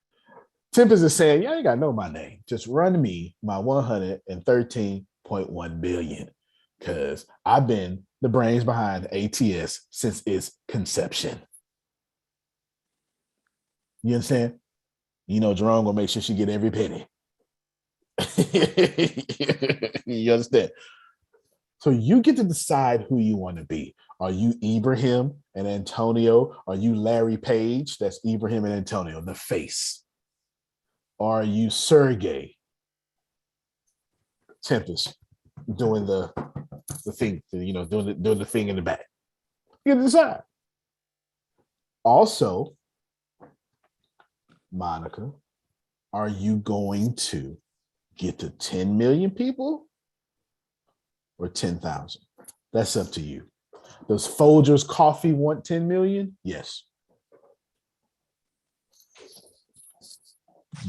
Tempest is saying, y'all ain't got to know my name. Just run me my 113.1 billion. Because I've been the brains behind ATS since its conception. You understand? You know, Jerome gonna make sure she get every penny. You understand? So you get to decide who you want to be. Are you Ibrahim and Antonio? Are you Larry Page? That's Ibrahim and Antonio, the face. Are you Sergey Tempest doing the thing, doing the thing in the back? You get to decide. Also, Monica, are you going to get to 10 million people or 10,000? That's up to you. Does Folgers Coffee want 10 million? Yes.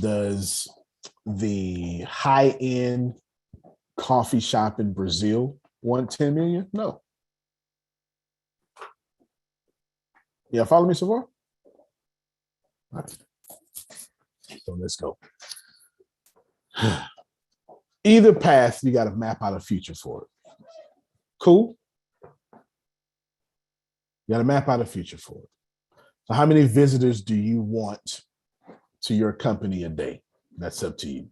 Does the high-end coffee shop in Brazil want 10 million? No. Yeah, follow me so far? All right. So let's go. Either path, you got to map out a future for it. Cool? You got to map out a future for it. So how many visitors do you want to your company a day? That's up to you.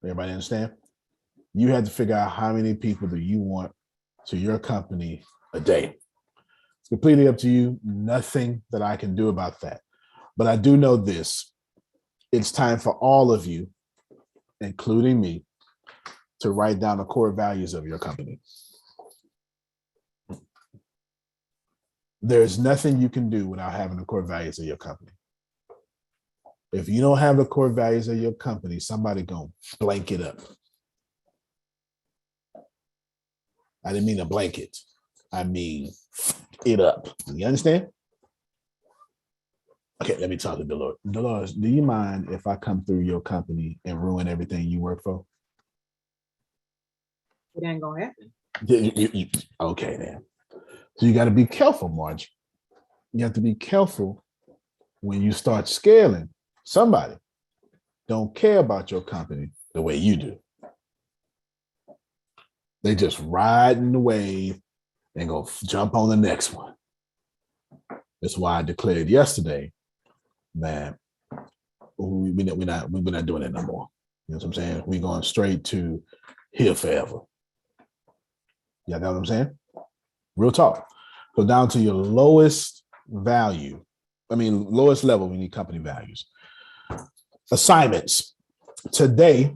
Everybody understand? You have to figure out how many people do you want to your company a day. It's completely up to you. Nothing that I can do about that. But I do know this. It's time for all of you, including me, to write down the core values of your company. There's nothing you can do without having the core values of your company. If you don't have the core values of your company, somebody gonna blank it up. I didn't mean a blanket. I mean it up. You understand? Okay, let me talk to Dolores. Dolores, do you mind if I come through your company and ruin everything you work for? It ain't gonna happen. Okay, then. So you got to be careful, Marge. You have to be careful when you start scaling. Somebody don't care about your company the way you do. They just riding the wave and go jump on the next one. That's why I declared yesterday, man, we're not doing it no more. You know what I'm saying? We're going straight to here forever. You know what I'm saying? Real talk. Go down to your lowest value. Lowest level, we need company values. Assignments. Today,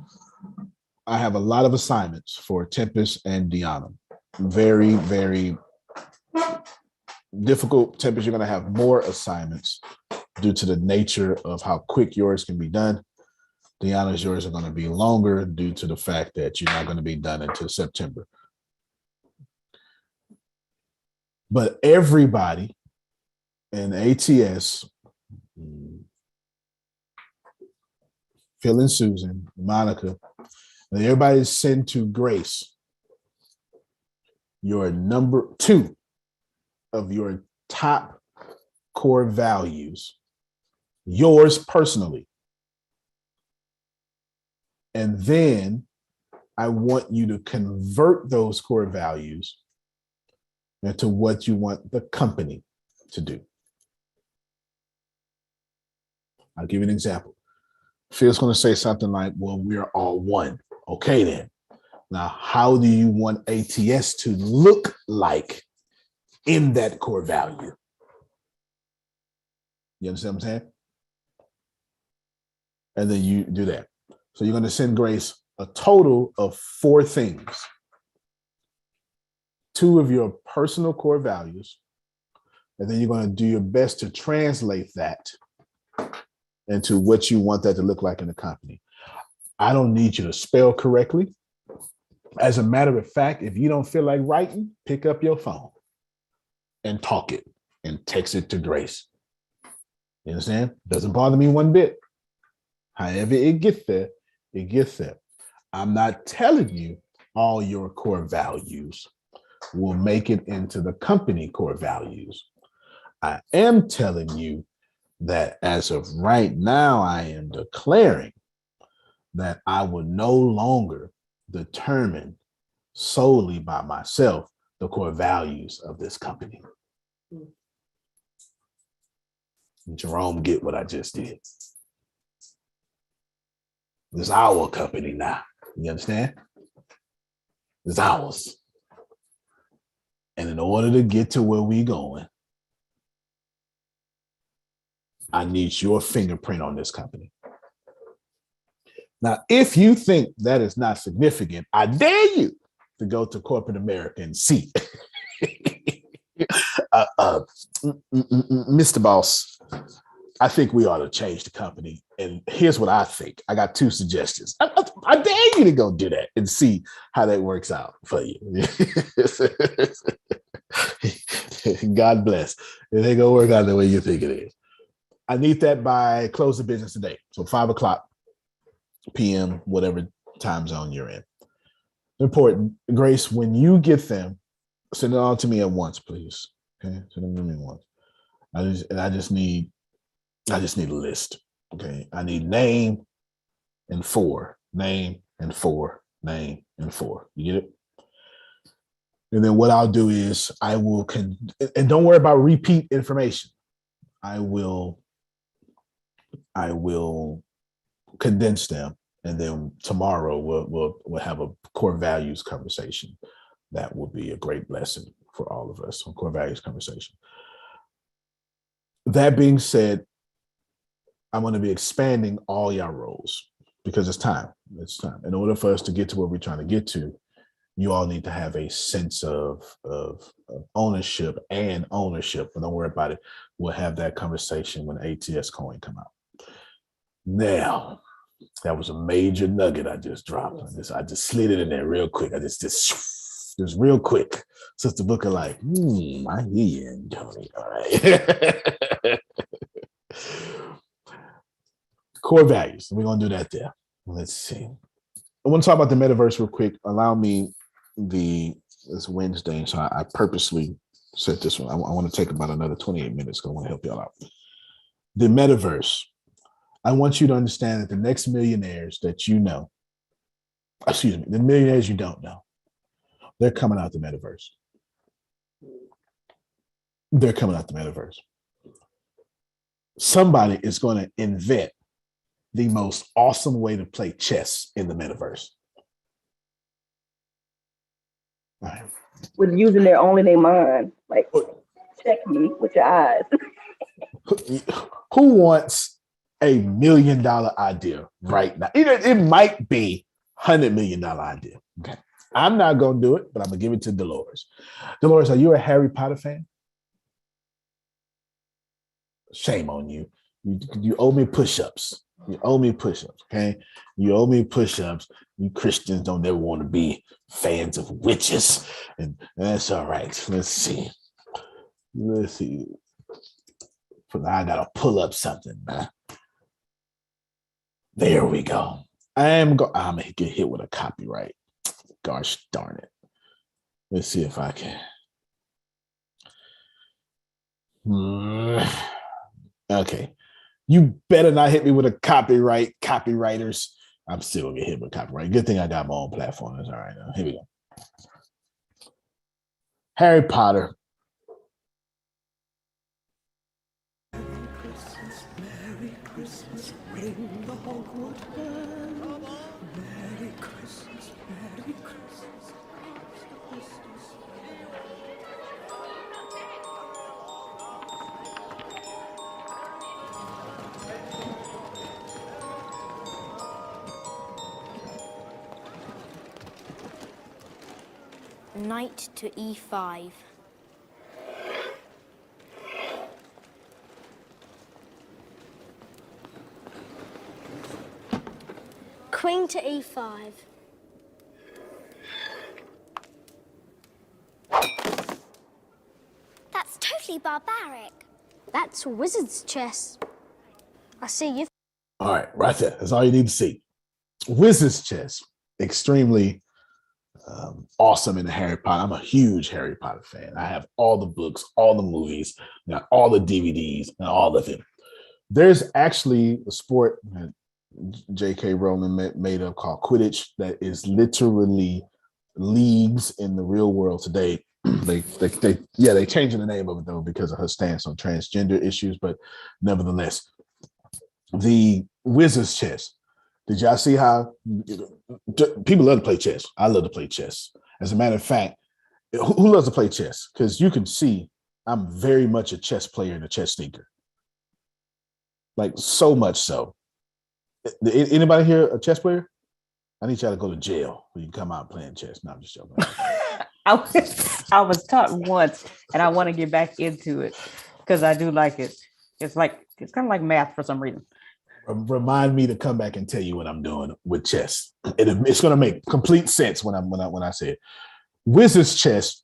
I have a lot of assignments for Tempest and Deanna. Very, very difficult. Tempest, you're going to have more assignments due to the nature of how quick yours can be done. Deanna's yours are going to be longer due to the fact that you're not going to be done until September. But everybody in ATS, Phil and Susan, Monica, and everybody send to Grace your number 2 of your top core values, yours personally. And then I want you to convert those core values into what you want the company to do. I'll give you an example. Phil's going to say something like, well, we're all one. Okay, then. Now, how do you want ATS to look like in that core value? You understand what I'm saying? And then you do that. So you're going to send Grace a total of 4 things. 2 of your personal core values, and then you're going to do your best to translate that into what you want that to look like in the company. I don't need you to spell correctly. As a matter of fact, if you don't feel like writing, pick up your phone and talk it and text it to Grace. You understand? Doesn't bother me one bit. However it gets there, it gets there. I'm not telling you all your core values will make it into the company core values. I am telling you that as of right now, I am declaring that I will no longer determine solely by myself the core values of this company. Jerome, get what I just did. It's our company now. You understand? It's ours. And in order to get to where we going, I need your fingerprint on this company. Now, if you think that is not significant, I dare you to go to corporate America and see. Mr. Boss, I think we ought to change the company. And here's what I think. I got 2 suggestions. I dare you to go do that and see how that works out for you. God bless. It ain't gonna work out the way you think it is. I need that by close of business today. So 5:00 p.m., whatever time zone you're in. Important. Grace, when you get them, send it all to me at once, please. Okay, send them to me at once. I just need a list. Okay, I need name and 4, name and 4, name and 4. You get it? And then what I'll do is I will and don't worry about repeat information. I will condense them, and then tomorrow we'll have a core values conversation. That will be a great blessing for all of us. A core values conversation. That being said, I'm going to be expanding all your roles because it's time. It's time. In order for us to get to where we're trying to get to, you all need to have a sense of ownership and ownership. But don't worry about it. We'll have that conversation when ATS coin come out. Now, that was a major nugget I just dropped. I just slid it in there real quick. I just real quick. Sister Booker like, I hear you, Tony. All right. Core values. We're going to do that there. Let's see. I want to talk about the metaverse real quick. Allow me it's Wednesday, so I purposely set this one. I want to take about another 28 minutes because I want to help y'all out. The metaverse. I want you to understand that the next millionaires that you know, the millionaires you don't know, they're coming out the metaverse. They're coming out the metaverse. Somebody is going to invent the most awesome way to play chess in the metaverse. All right. With using their mind, like check me with your eyes. Who wants $1 million idea right now? It might be $100 million idea. Okay. I'm not going to do it, but I'm going to give it to Dolores. Dolores, are you a Harry Potter fan? Shame on you. You owe me push-ups. You owe me push-ups, okay? You owe me push-ups. You Christians don't ever want to be fans of witches. And that's all right. Let's see. I got to pull up something, man. There we go. I'm going to get hit with a copyright. Gosh darn it. Let's see if I can. Okay. You better not hit me with a copyright, copywriters. I'm still going to get hit with copyright. Good thing I got my own platform. That's all right. Now. Here we go. Harry Potter. Merry Christmas, ring the Hogwarts bell. Merry Christmas, Merry Christmas. Knight to e5. Queen to e5. That's totally barbaric. That's wizard's chess. I see you. All right, right there. That's all you need to see. Wizard's chess. Extremely awesome in the Harry Potter. I'm a huge Harry Potter fan. I have all the books, all the movies, all the DVDs, and all of it. There's actually a sport that J.K. Rowling made up called Quidditch that is literally leagues in the real world today. They changing the name of it though because of her stance on transgender issues, but nevertheless, the Wizard's chess Did y'all see how people love to play chess? I love to play chess. As a matter of fact, who loves to play chess? Because you can see I'm very much a chess player and a chess thinker. Like so much so. Anybody here a chess player? I need y'all to go to jail when you come out playing chess. No, I'm just joking. I was taught once, and I want to get back into it because I do like it. It's kind of like math for some reason. Remind me to come back and tell you what I'm doing with chess. It's going to make complete sense when I say it. Wizard's chess,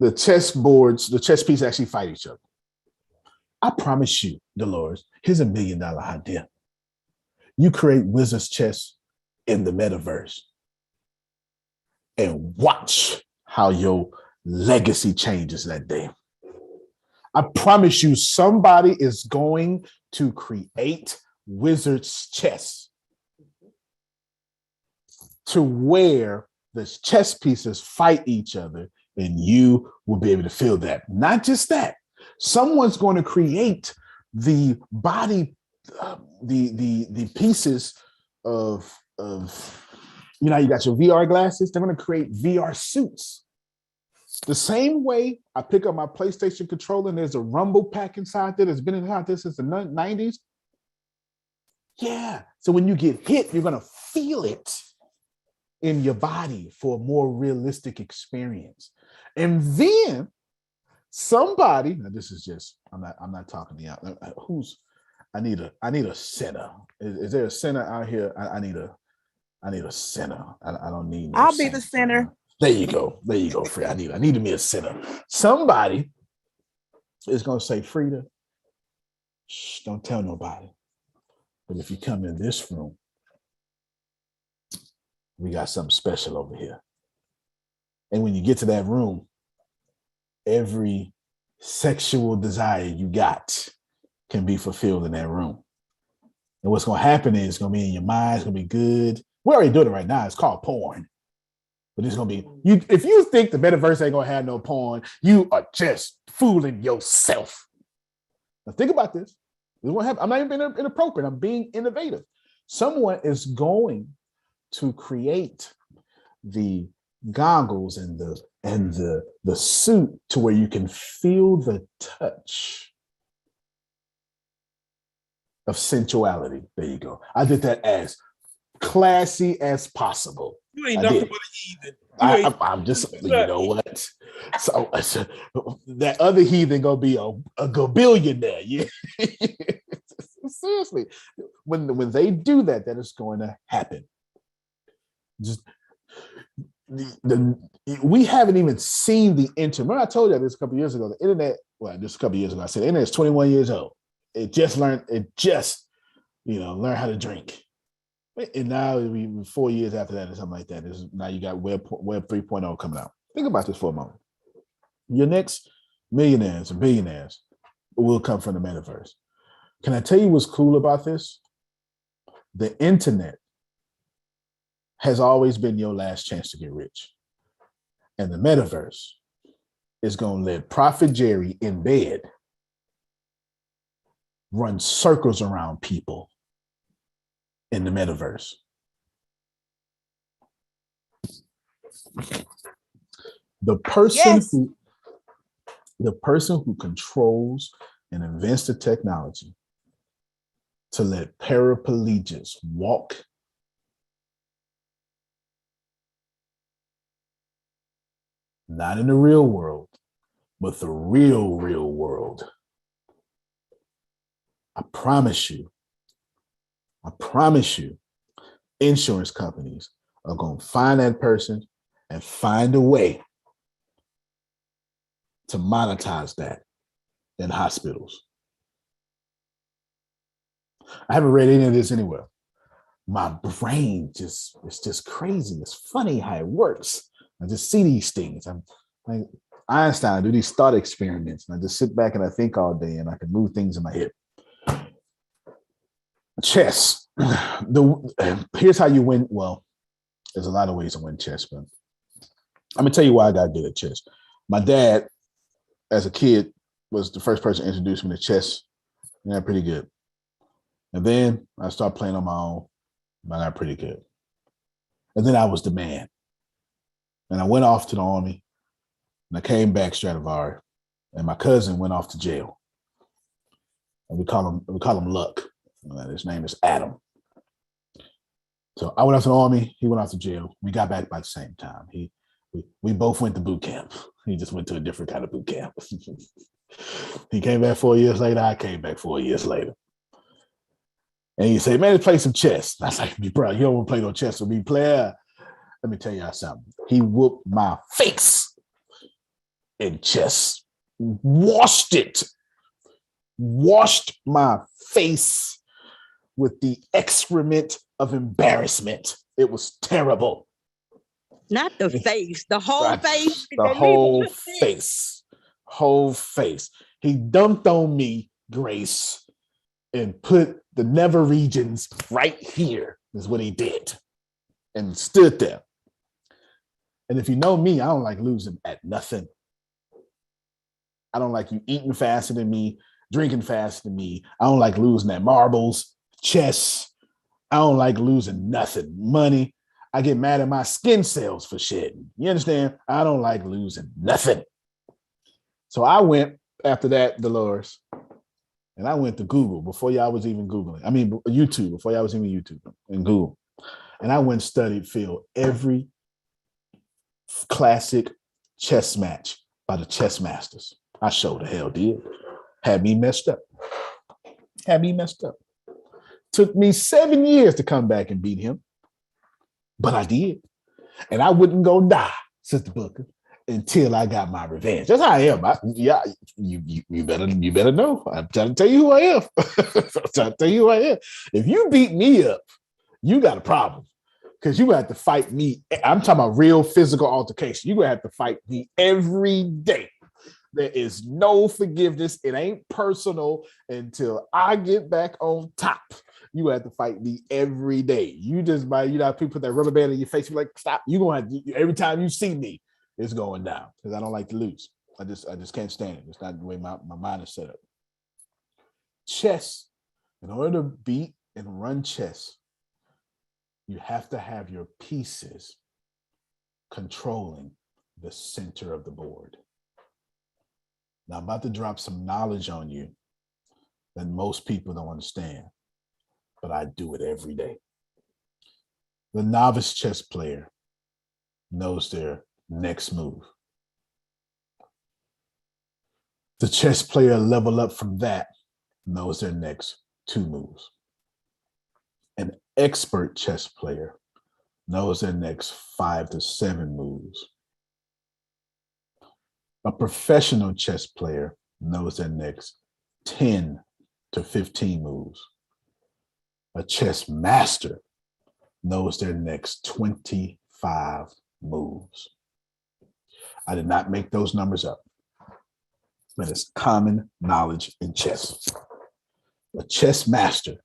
the chess boards, the chess pieces actually fight each other. I promise you, Dolores, here's $1 million idea. You create Wizard's chess in the metaverse and watch how your legacy changes that day. I promise you, somebody is going to create Wizard's chess to where the chess pieces fight each other, and you will be able to feel that. Not just that, someone's going to create the body, the pieces of you know, you got your VR glasses. They're going to create VR suits. The same way I pick up my PlayStation controller and there's a rumble pack inside there that's been inside there since the 90s. Yeah. So when you get hit, you're going to feel it in your body for a more realistic experience. And then somebody, now this is just, I'm not talking to y'all. I need a center. Is there a center out here? I need a center. I don't need no I'll be the center. There you go, Frida. I need to be a center. Somebody is gonna say, Frida, shh, don't tell nobody. But if you come in this room, we got something special over here. And when you get to that room, every sexual desire you got can be fulfilled in that room. And what's gonna happen is it's gonna be in your mind, it's gonna be good. We're already doing it right now. It's called porn. But it's gonna be you. If you think the metaverse ain't gonna have no porn, you are just fooling yourself. Now think about this. I'm not even being inappropriate. I'm being innovative. Someone is going to create the goggles and the suit to where you can feel the touch of sensuality. There you go. I did that as classy as possible. You ain't nothing but a heathen. I'm just, you know what? So that other heathen gonna be a billionaire. Yeah. Seriously, when they do that, that is going to happen. Just we haven't even seen the internet. Remember I told you this a couple years ago. The internet, just a couple years ago, I said the internet is 21 years old. It just learned how to drink. And now we 4 years after that or something like that. Now you got Web 3.0 coming out. Think about this for a moment. Your next millionaires and billionaires will come from the metaverse. Can I tell you what's cool about this? The internet has always been your last chance to get rich. And the metaverse is going to let Prophet Jerry in bed run circles around people in the metaverse. The person who controls and invents the technology to let paraplegics walk not in the real world, but the real world. I promise you, insurance companies are going to find that person and find a way to monetize that in hospitals. I haven't read any of this anywhere. My brain it's just crazy. It's funny how it works. I just see these things. I'm like Einstein, I do these thought experiments, and I just sit back and I think all day, and I can move things in my head. Chess. Here's how you win. Well, there's a lot of ways to win chess, but I'm gonna tell you why I got good at chess. My dad, as a kid, was the first person to introduce me to chess. Yeah, pretty good. And then I started playing on my own. I got pretty good. And then I was the man. And I went off to the army, and I came back Stradivari, and my cousin went off to jail. And we call him Luck. His name is Adam. So I went off to the army. He went off to jail. We got back by the same time. We both went to boot camp. He just went to a different kind of boot camp. He came back 4 years later. I came back 4 years later. And he said, man, let's play some chess. I was like, bro, you don't want to play no chess with me, player. Let me tell y'all something. He whooped my face in chess. Washed my face with the excrement of embarrassment. It was terrible. Not the face, the whole face. The whole face. Whole face. He dumped on me, Grace, and put the nether regions right here, is what he did. And stood there. And if you know me, I don't like losing at nothing. I don't like you eating faster than me, drinking faster than me. I don't like losing at marbles, chess. I don't like losing nothing. Money. I get mad at my skin cells for shit. You understand? I don't like losing nothing. So I went after that, Dolores, and I went to Google before y'all was even Googling. I mean, YouTube, before y'all was even YouTube and Google. And I went and studied every classic chess match by the chess masters. I sure the hell did. Had me messed up. Took me 7 years to come back and beat him. But I did. And I wouldn't go die, Sister Booker, until I got my revenge. That's how I am. You better know. I'm trying to tell you who I am. If you beat me up, you got a problem. Because you have to fight me. I'm talking about real physical altercation. You're going to have to fight me every day. There is no forgiveness. It ain't personal until I get back on top. You have to fight me every day. You just people put that rubber band in your face. You're like, stop. You're going to have to, every time you see me, it's going down. Because I don't like to lose. I just can't stand it. It's not the way my mind is set up. Chess, in order to beat and run chess, you have to have your pieces controlling the center of the board. Now, I'm about to drop some knowledge on you that most people don't understand, but I do it every day. The novice chess player knows their next move. The chess player level up from that knows their next 2 moves. An expert chess player knows their next 5 to 7 moves. A professional chess player knows their next 10 to 15 moves. A chess master knows their next 25 moves. I did not make those numbers up, but it's common knowledge in chess. A chess master,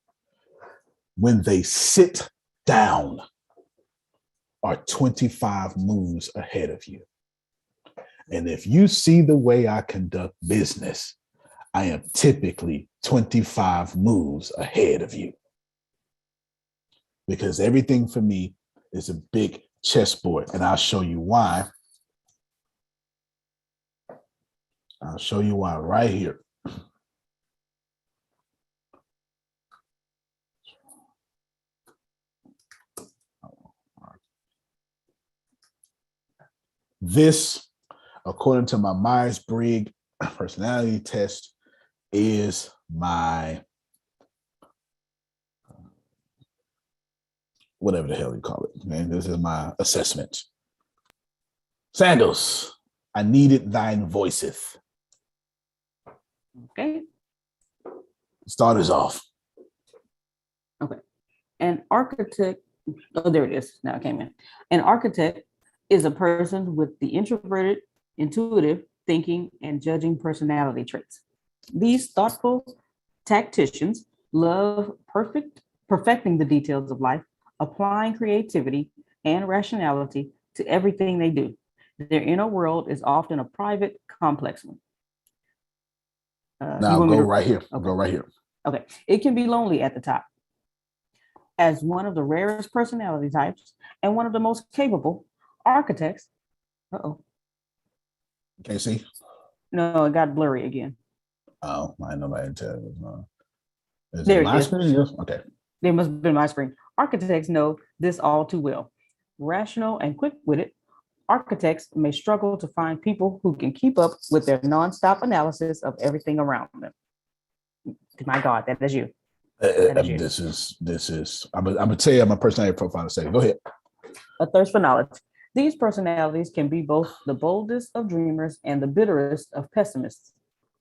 when they sit down, are 25 moves ahead of you. And if you see the way I conduct business, I am typically 25 moves ahead of you. Because everything for me is a big chessboard, and I'll show you why. I'll show you why right here. This, according to my Myers-Briggs personality test, is my whatever the hell you call it. Man, this is my assessment. Sandals, I needed thine voiceth. Okay. Start us off. Okay. An architect, oh, there it is. Now it came in. An architect is a person with the introverted, intuitive, thinking, and judging personality traits. These thoughtful tacticians love perfecting the details of life, applying creativity and rationality to everything they do. Their inner world is often a private, complex one. Now go right here. Okay. Go right here. Okay. It can be lonely at the top. As one of the rarest personality types and one of the most capable architects. Uh-oh. Can't see? No, it got blurry again. Oh, I know my intel. Is There it it my is. screen? Yes. Okay. They must have been my screen. Architects know this all too well. Rational and quick-witted, architects may struggle to find people who can keep up with their nonstop analysis of everything around them. My God, that is you. This is. I'm gonna tell you my personality profile in a second. Go ahead. A thirst for knowledge. These personalities can be both the boldest of dreamers and the bitterest of pessimists.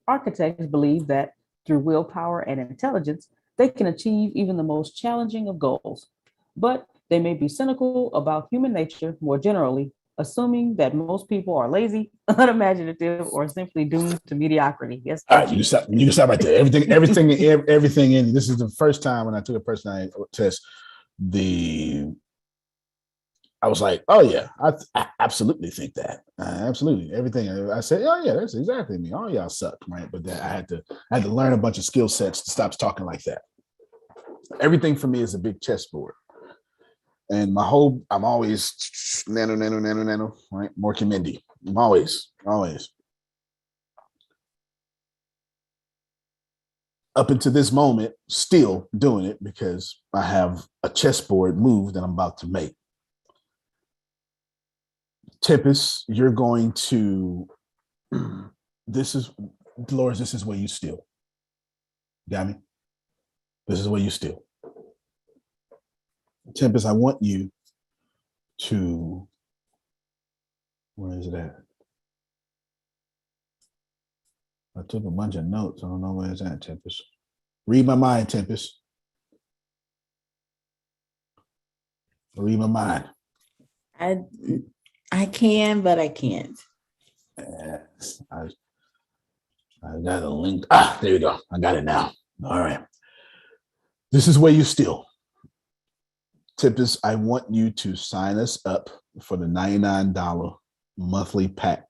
Architects believe that through willpower and intelligence, they can achieve even the most challenging of goals. But they may be cynical about human nature more generally, assuming that most people are lazy, unimaginative, or simply doomed to mediocrity. Yes. All right, you can stop right there. Everything in. This is the first time when I took a personality test. I was like, oh yeah, I absolutely think that. Absolutely, everything I said, oh yeah, that's exactly me. All y'all suck, right? But then I had to learn a bunch of skill sets to stop talking like that. Everything for me is a big chessboard, and I'm always nano, right? Morky Mindy. I'm always. Up until this moment, still doing it because I have a chessboard move that I'm about to make. Tempest, you're going to, Dolores, this is where you steal. Got me? This is where you steal. Tempest, I want you to, where is it at? I took a bunch of notes. I don't know where it's at, Tempest. Read my mind, Tempest. Read my mind. I can, but I can't. Yes, I got a link. There you go. I got it now. All right. This is where you steal. Tempest, I want you to sign us up for the $99 monthly pack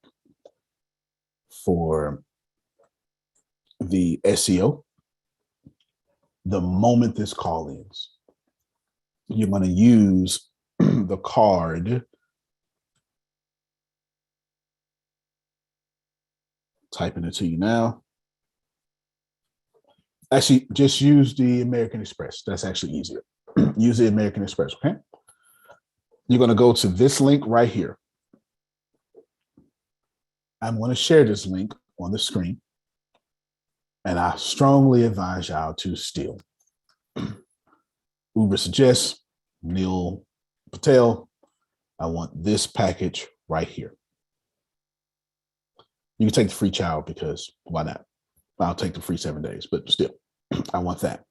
for the SEO. The moment this call ends, you're going to use the card. Typing it to you now. Actually, just use the American Express. That's actually easier. Use the American Express, okay? You're going to go to this link right here. I'm going to share this link on the screen. And I strongly advise y'all to steal. Uber suggests, Neil Patel, I want this package right here. You can take the free trial because why not? I'll take the free 7 days, but still, I want that.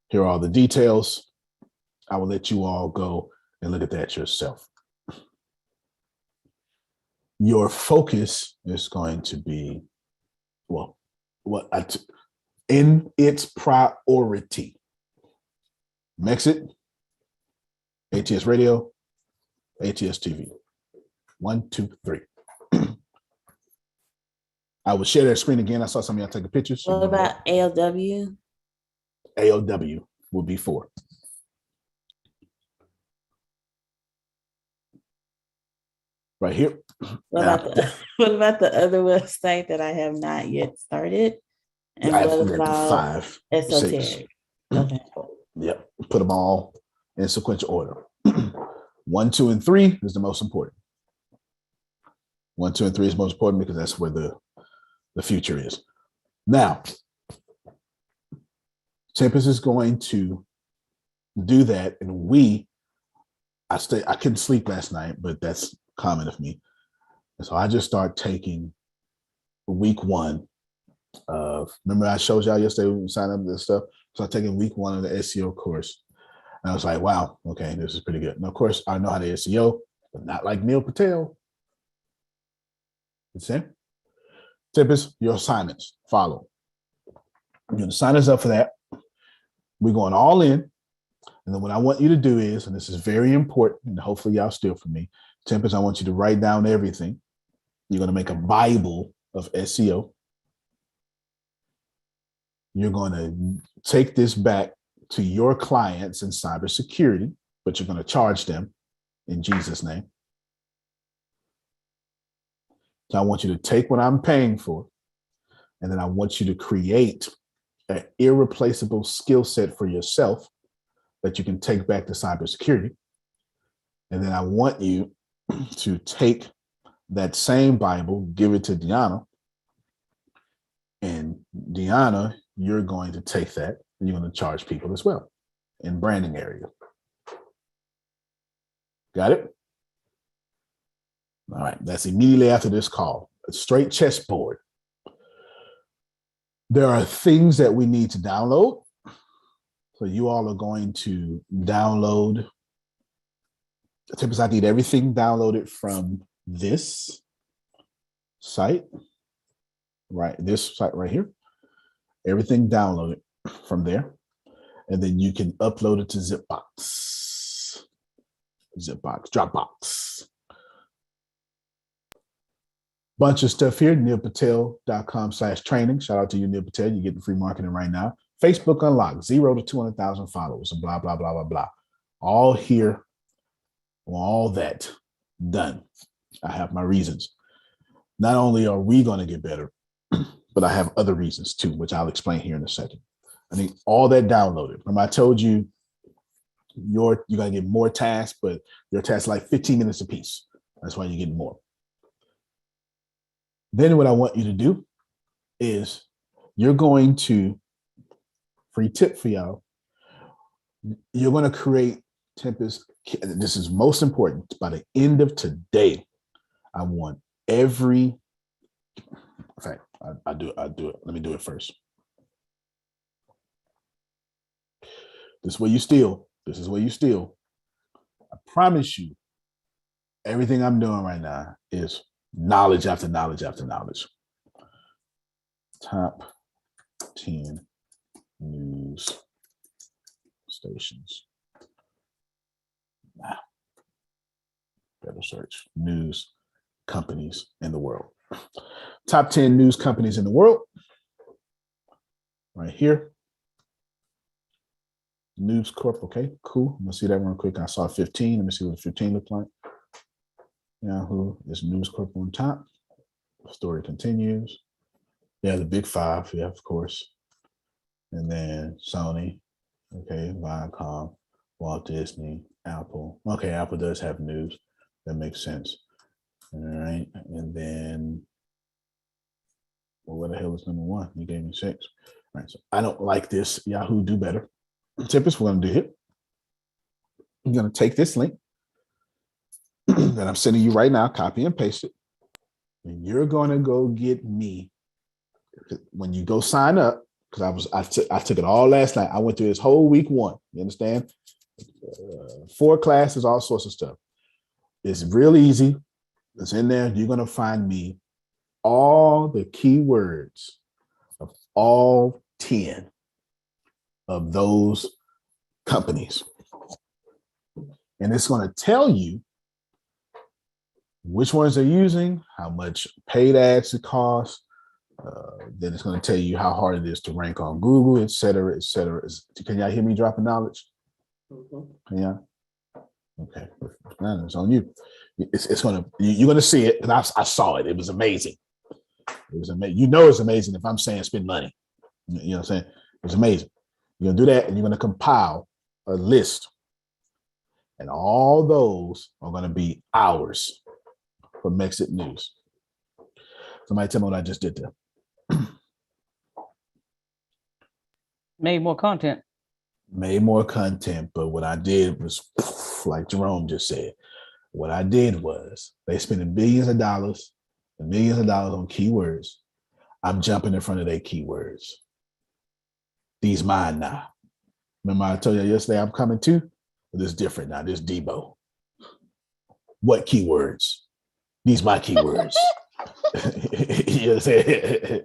Here are all the details. I will let you all go and look at that yourself. Your focus is going to be, in its priority. Mexit, ATS Radio, ATS TV. 1, 2, 3. I will share that screen again. I saw some of y'all taking pictures. What about ALW? ALW will be 4. Right here. What about the other website that I have not yet started? And I what have about 5, 6. esoteric? Okay. Yep. Put them all in sequential order. 1, 2, and 3 is the most important. 1, 2, and 3 is most important because that's where the future is. Now, Tempest is going to do that, and I couldn't sleep last night, but that's common of me. And so I just start taking week 1 of, remember I showed y'all yesterday when we signed up this stuff? So I'm taking week 1 of the SEO course. And I was like, wow, okay, this is pretty good. Now, of course, I know how to SEO, but not like Neil Patel. You see? Tempest, your assignments follow. You're going to sign us up for that. We're going all in. And then what I want you to do is, and this is very important, and hopefully y'all steal from me, Tempest, I want you to write down everything. You're going to make a Bible of SEO. You're going to take this back to your clients in cybersecurity, but you're going to charge them in Jesus' name. So I want you to take what I'm paying for, and then I want you to create an irreplaceable skill set for yourself that you can take back to cybersecurity. And then I want you to take that same Bible, give it to Deanna. And Deanna, you're going to take that and you're going to charge people as well in branding area. Got it? All right, that's immediately after this call. A straight chessboard. There are things that we need to download. So you all are going to download. Typically, I need everything downloaded from this site, right? This site right here. Everything downloaded from there. And then you can upload it to Zipbox, Dropbox. Bunch of stuff here, neilpatel.com/training. Shout out to you, Neil Patel. You're getting free marketing right now. Facebook Unlocked, 0 to 200,000 followers, and blah, blah, blah, blah, blah. All here, all that done. I have my reasons. Not only are we going to get better, but I have other reasons too, which I'll explain here in a second. I need all that downloaded. Remember, I told you you're going to get more tasks, but your tasks like 15 minutes a piece. That's why you're getting more. Then what I want you to do is you're going to, free tip for y'all, you're going to create Tempest. This is most important. By the end of today, I want every, in fact, I'll do it. Let me do it first. This is where you steal. This is where you steal. I promise you, everything I'm doing right now is knowledge after knowledge after knowledge. Top 10 news stations. Now, better search news companies in the world. Top 10 news companies in the world. Right here. News Corp. Okay, cool. I'm gonna see that one quick. I saw 15. Let me see what 15 looked like. Yahoo is News Corp on top. The story continues. Yeah, the big five. Yeah, of course. And then Sony. Okay, Viacom, Walt Disney, Apple. Okay, Apple does have news. That makes sense. All right, and then, well, what the hell is number one? You gave me 6. All right, so I don't like this. Yahoo, do better. Tip is what I'm gonna do here. I'm gonna take this link that I'm sending you right now, copy and paste it, and you're gonna go get me when you go sign up. Because I took it all last night. I went through this whole week 1. You understand? 4 classes, all sorts of stuff. It's real easy. It's in there. You're gonna find me all the keywords of all 10 of those companies. And it's going to tell you which ones they're using, how much paid ads it costs. Then it's going to tell you how hard it is to rank on Google, et cetera, et cetera. Can y'all hear me dropping knowledge? Yeah. Okay. It's on you. It's going to, you're going to see it. And I saw it. It was amazing. It was amazing. You know, it's amazing if I'm saying spend money. You know what I'm saying? It's amazing. You're going to do that, and you're going to compile a list. And all those are going to be hours from Mexit News. Somebody tell me what I just did there. Made more content. Made more content, but what I did was, like Jerome just said, what I did was they spending billions of dollars and millions of dollars on keywords. I'm jumping in front of their keywords. These mine now. Remember I told you yesterday I'm coming too? But it's different now. This Debo. What keywords? These my keywords. You know what I'm saying?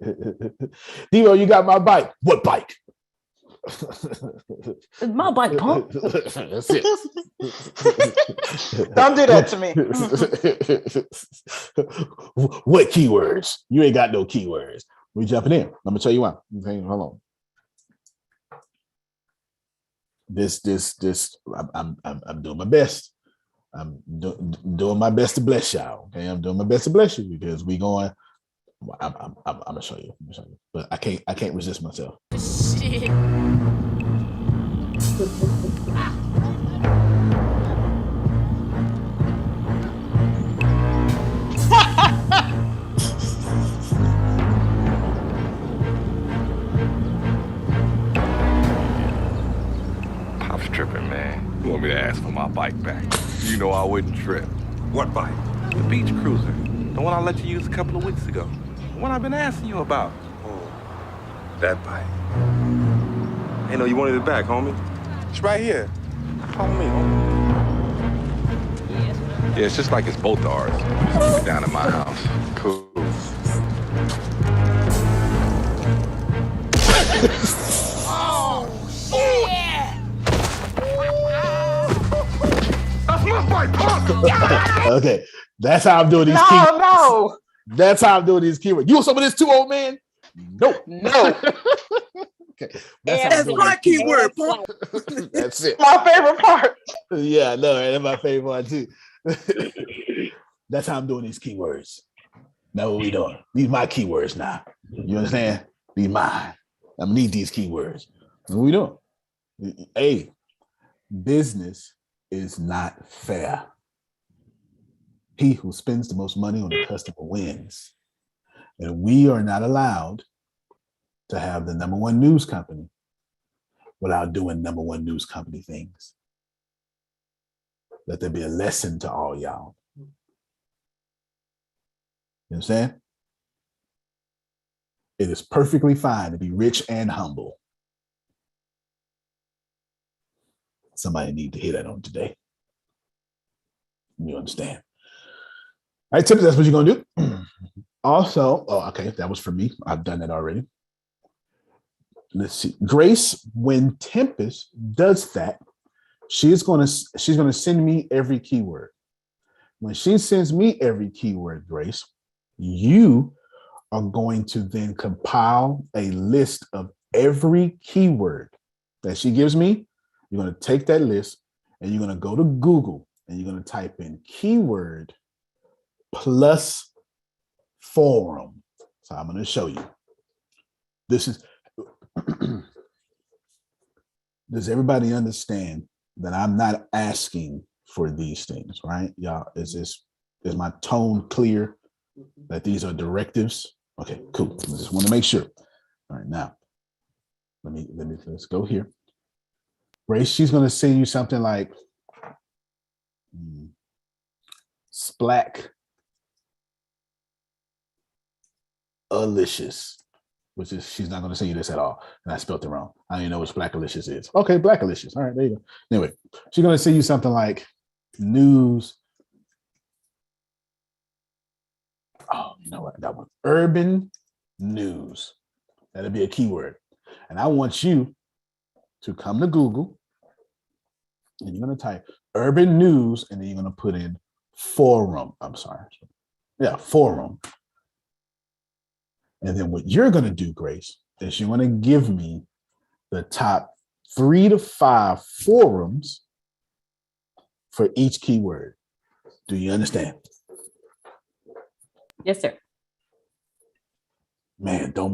Debo, you got my bike. What bike? It's my bike, punk. That's it. Don't do that to me. What keywords? You ain't got no keywords. We jumping in. I'm gonna tell you why. Okay, hold on. I'm doing my best. I'm doing my best to bless y'all. Okay, I'm doing my best to bless you because we going. I'm gonna show you. But I can't resist myself. Shit. Pop's tripping, man. You want me to ask for my bike back? You know I wouldn't trip. What bike? The beach cruiser. The one I let you use a couple of weeks ago. The one I've been asking you about. Oh, that bike. Hey, no, you wanted it back, homie. It's right here. Follow me, homie. Yeah, it's just like it's both ours. Down at my house. Cool. Oh, shit! That's my bike, Pop! Okay, that's how I'm doing these keywords. No. That's how I'm doing these keywords. You want some of this too, old man? Nope. No. Okay, That's my keyword, Pop. That's it. My favorite part. Yeah, no, that's my favorite one too. That's how I'm doing these keywords. Now what we doing? These my keywords now. You understand? These mine. I'm gonna need these keywords. What we doing? Hey, business is not fair. He who spends the most money on the customer wins. And we are not allowed to have the number one news company without doing number one news company things. Let there be a lesson to all y'all. You understand? It is perfectly fine to be rich and humble. Somebody need to hear that on today. You understand? All right, Tim, that's what you're gonna do. Also, oh, okay, that was for me. I've done that already. Let's see. Grace, when Tempest does that, she's gonna send me every keyword. When she sends me every keyword, Grace, you are going to then compile a list of every keyword that she gives me. You're going to take that list and you're going to go to Google and you're going to type in keyword plus forum. So I'm going to show you. This is, does everybody understand that I'm not asking for these things, right? Y'all, is my tone clear that these are directives? Okay, cool. I just want to make sure. All right, now let's go here. Grace, she's going to send you something like Splack Alicious, which is, she's not going to send you this at all. And I spelled it wrong. I don't even know what Blackalicious is. Okay, Blackalicious. All right, there you go. Anyway, she's going to send you something like news. Oh, you know what? That one. Urban news. That'll be a keyword. And I want you to come to Google and you're going to type urban news and then you're going to put in forum. I'm sorry. Yeah, forum. And then what you're going to do, Grace, is you're going to give me the top 3 to 5 forums for each keyword. Do you understand? Yes, sir. Man, do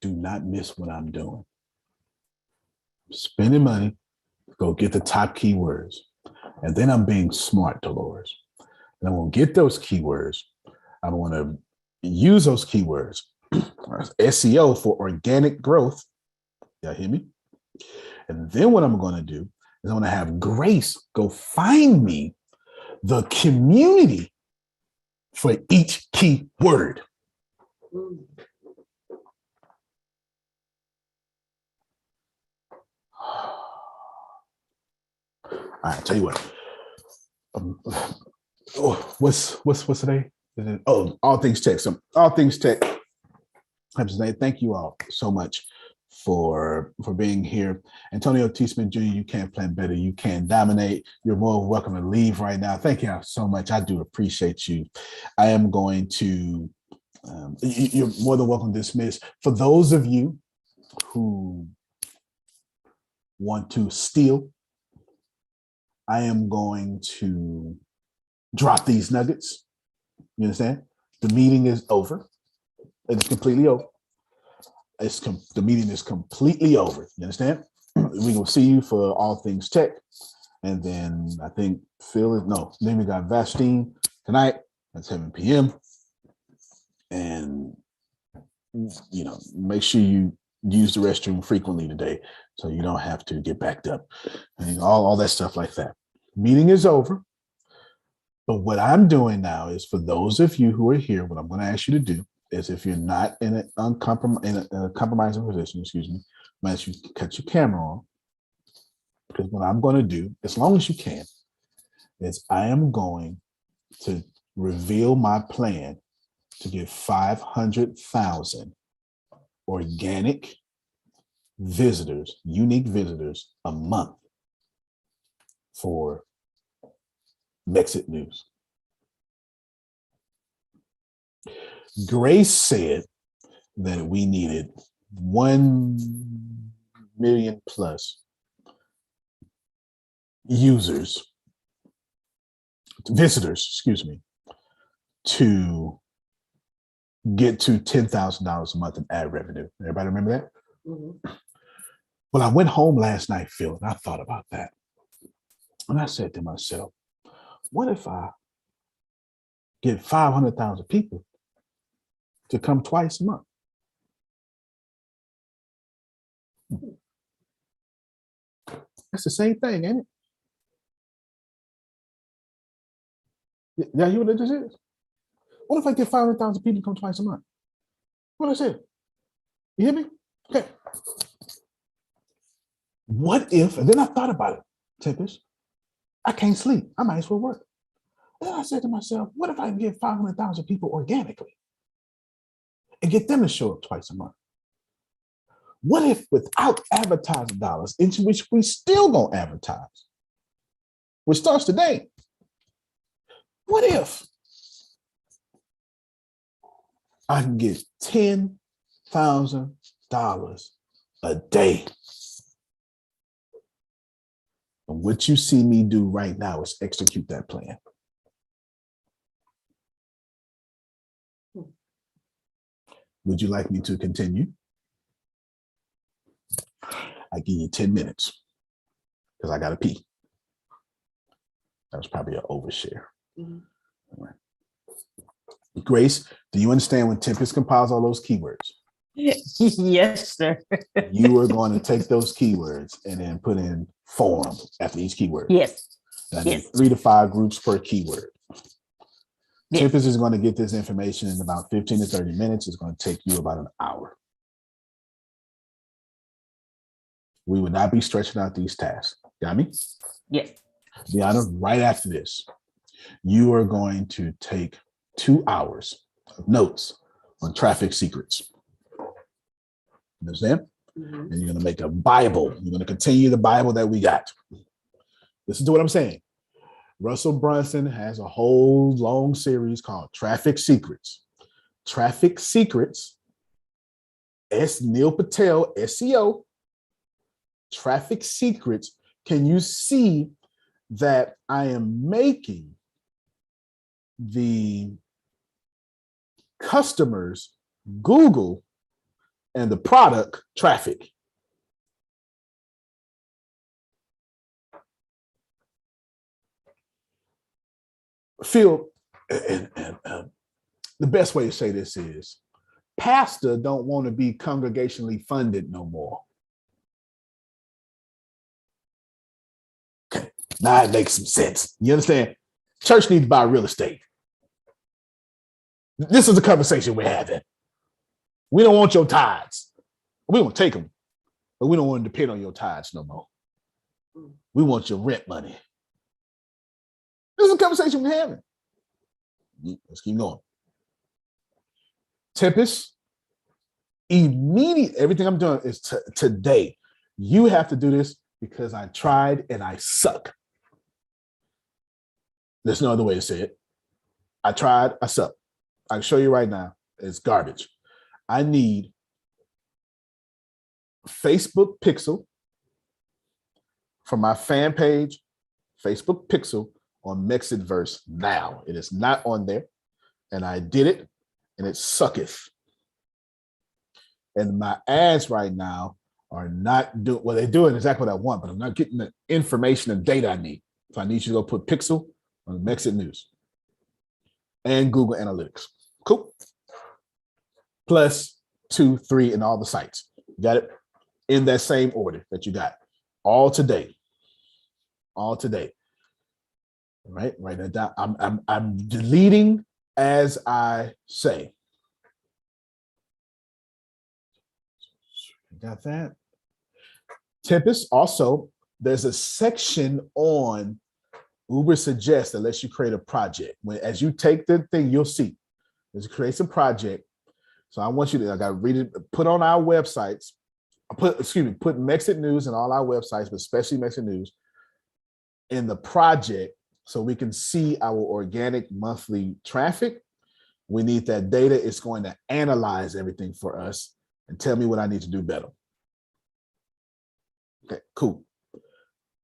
not miss what I'm doing. Spending money, go get the top keywords. And then I'm being smart, Dolores. And I'm going to get those keywords. I'm going to use those keywords. SEO for organic growth. Y'all hear me? And then what I'm going to do is I'm going to have Grace go find me the community for each keyword. All right, tell you what. What's today? Oh, all things tech. So all things tech. Thank you all so much for being here. Antonio T. Smith Jr., you can't plan better. You can dominate. You're more welcome to leave right now. Thank you so much. I do appreciate you. I am going to, you're more than welcome to dismiss. For those of you who want to steal. I am going to drop these nuggets. You understand? The meeting is over. It's completely over. The meeting is completely over. You understand? We will see you for all things tech. And then I think then we got Vastine tonight at 7 p.m. And, make sure you use the restroom frequently today so you don't have to get backed up and all that stuff like that. Meeting is over. But what I'm doing now is, for those of you who are here, what I'm going to ask you to do is, if you're not in a compromising position, I'm going to ask you to cut your camera on. Because what I'm going to do, as long as you can, is I am going to reveal my plan to get 500,000 organic visitors, unique visitors a month for Mexit News. Grace said that we needed 1 million plus visitors, to get to $10,000 a month in ad revenue. Everybody remember that? Mm-hmm. Well, I went home last night, Phil, and I thought about that. And I said to myself, what if I get 500,000 people to come twice a month? That's the same thing, ain't it? Yeah, you know what this is? What if I get 500,000 people to come twice a month? What I said? You hear me? Okay. What if, and then I thought about it, Tempest, I can't sleep. I might as well work. And then I said to myself, what if I can get 500,000 people organically and get them to show up twice a month? What if, without advertising dollars, into which we still gonna advertise, which starts today, what if I can get $10,000 a day? And what you see me do right now is execute that plan. Would you like me to continue? I give you 10 minutes because I got to pee. That was probably an overshare. Mm-hmm. All right. Grace, do you understand when Tempest compiles all those keywords? Yes, sir. You are going to take those keywords and then put in form after each keyword. Yes. That is 3 to 5 groups per keyword. Yes. Tempest is going to get this information in about 15 to 30 minutes. It's going to take you about an hour. We would not be stretching out these tasks. Got me? Yes. Deanna, right after this, you are going to take 2 hours of notes on traffic secrets. Understand? Mm-hmm. And you're going to make a Bible. You're going to continue the Bible that we got. Listen to what I'm saying. Russell Brunson has a whole long series called Traffic Secrets. Traffic Secrets, Neil Patel, SEO. Traffic Secrets. Can you see that I am making the customers Google and the product traffic? Phil, and the best way to say this is, pastor don't want to be congregationally funded no more. Okay, now it makes some sense. You understand? Church needs to buy real estate. This is the conversation we're having. We don't want your tithes. We won't take them, but we don't want to depend on your tithes no more. We want your rent money. This is a conversation we're having. Let's keep going. Tempest, immediate, everything I'm doing is today. You have to do this because I tried and I suck. There's no other way to say it. I tried, I suck. I can show you right now. It's garbage. I need Facebook Pixel from my fan page, Facebook Pixel on Metaverse now. It is not on there. And I did it, and it sucketh. And my ads right now are not doing, well, they're doing exactly what I want, but I'm not getting the information and data I need. So I need you to go put Pixel on Mexit News and Google Analytics. Cool. Plus 2, 3, and all the sites. Got it? In that same order that you got. All today. All today. All right, write that down. I'm deleting as I say. Got that? Tempest, also, there's a section on Uber Suggest that lets you create a project. As you take the thing, you'll see. It creates a project. So I want you to, I got to read it, put on our websites, put Mexit News in all our websites, but especially Mexit News, in the project so we can see our organic monthly traffic. We need that data. It's going to analyze everything for us and tell me what I need to do better. Okay, cool.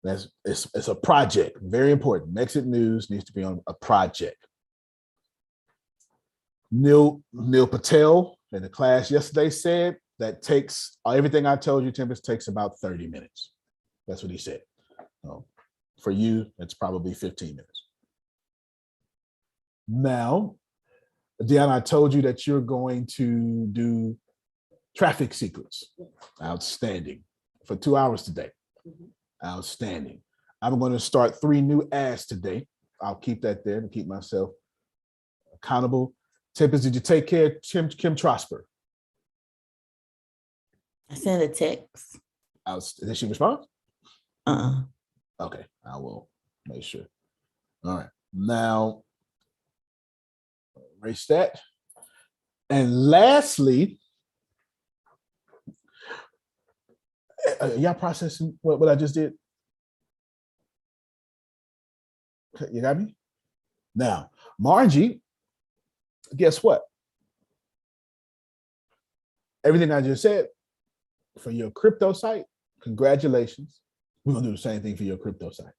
It's a project, very important. Mexit News needs to be on a project. Neil Patel in the class yesterday said that takes everything I told you, Tempest, takes about 30 minutes. That's what he said. For you, it's probably 15 minutes. Now, Deanna, I told you that you're going to do traffic secrets. Outstanding. For 2 hours today. Outstanding. I'm going to start 3 new ads today. I'll keep that there to keep myself accountable. Tempest, did you take care of Kim Trosper? I sent a text. Did she respond? Uh-uh. Okay, I will make sure. All right. Now, erase that. And lastly, y'all processing what I just did? Okay, you got me? Now, Margie, guess what? Everything I just said for your crypto site, congratulations. We're going to do the same thing for your crypto site.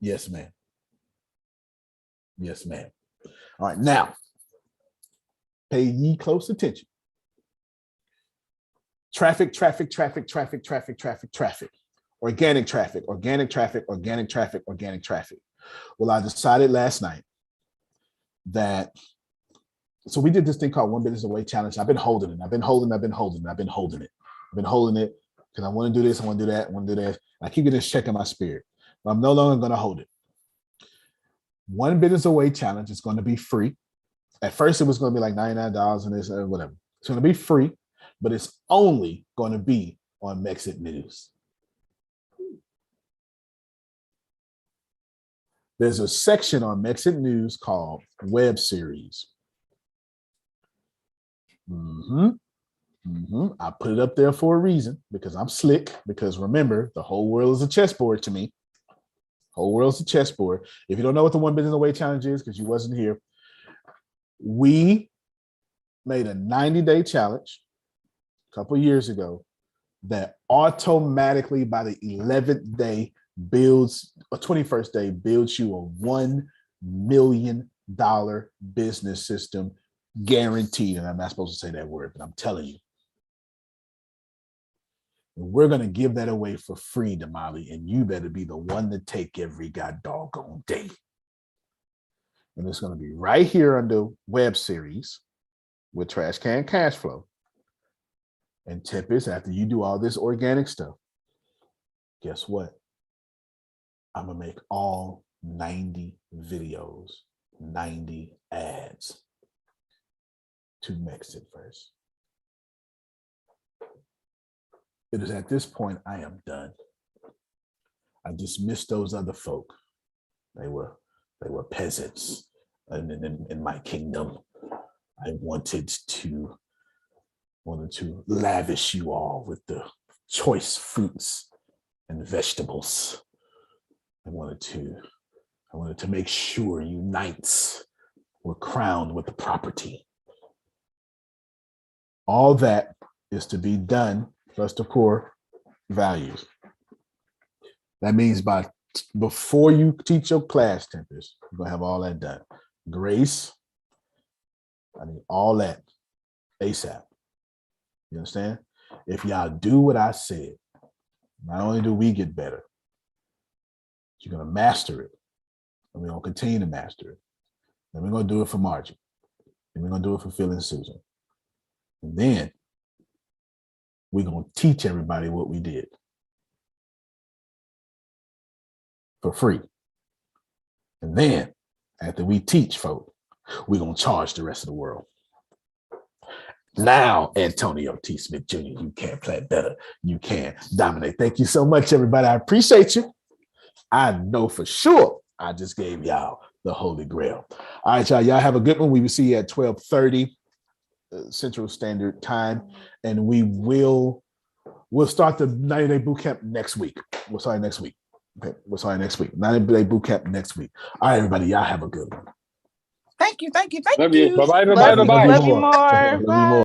Yes, ma'am. Yes, ma'am. All right, now, pay ye close attention. Traffic. Organic traffic. Well, I decided last night that, so we did this thing called One Business Away Challenge. I've been holding it. I've been holding it because I want to do this, I want to do that, I want to do that. I keep getting this check in my spirit, but I'm no longer going to hold it. One Business Away Challenge is going to be free. At first, it was going to be like $99 and this or whatever. It's going to be free, but it's only going to be on Mexit News. There's a section on Mexit News called Web Series. I put it up there for a reason, because I'm slick, because remember, the whole world is a chessboard to me. Whole world's a chessboard. If you don't know what the One Business Away Challenge is, because you wasn't here, we made a 90-day challenge a couple years ago that automatically by the 11th day builds, or 21st day builds you a $1 million business system guaranteed. And I'm not supposed to say that word, but I'm telling you. And we're going to give that away for free, Damali, and you better be the one to take every god doggone day. And it's going to be right here under Web Series with Trash Can Cash Flow. And Tempest, after you do all this organic stuff, guess what? I'm going to make all 90 videos, 90 ads to Mexit first. It is at this point I am done. I dismissed those other folk. They were peasants in my kingdom. I wanted to lavish you all with the choice fruits and vegetables. I wanted to make sure you knights were crowned with the property. All that is to be done, plus of course, values. That means before you teach your class, Tempest, you're gonna have all that done. Grace, I need all that ASAP. You understand? If y'all do what I said, not only do we get better, you're gonna master it, and we're gonna continue to master it. And we're gonna do it for Margie, and we're gonna do it for Phil and Susan, and then we're gonna teach everybody what we did for free. And then after we teach folk, we're gonna charge the rest of the world. Now, Antonio T. Smith Jr., you can play better. You can dominate. Thank you so much, everybody. I appreciate you. I know for sure I just gave y'all the Holy Grail. All right, y'all. Y'all have a good one. We will see you at 12:30 Central Standard Time, and we'll start the 90-day boot camp next week. We'll start next week. Okay, we'll start next week. 90-day boot camp next week. All right, everybody. Y'all have a good one. Thank you. Love you. Bye-bye. Love you more. Love you more.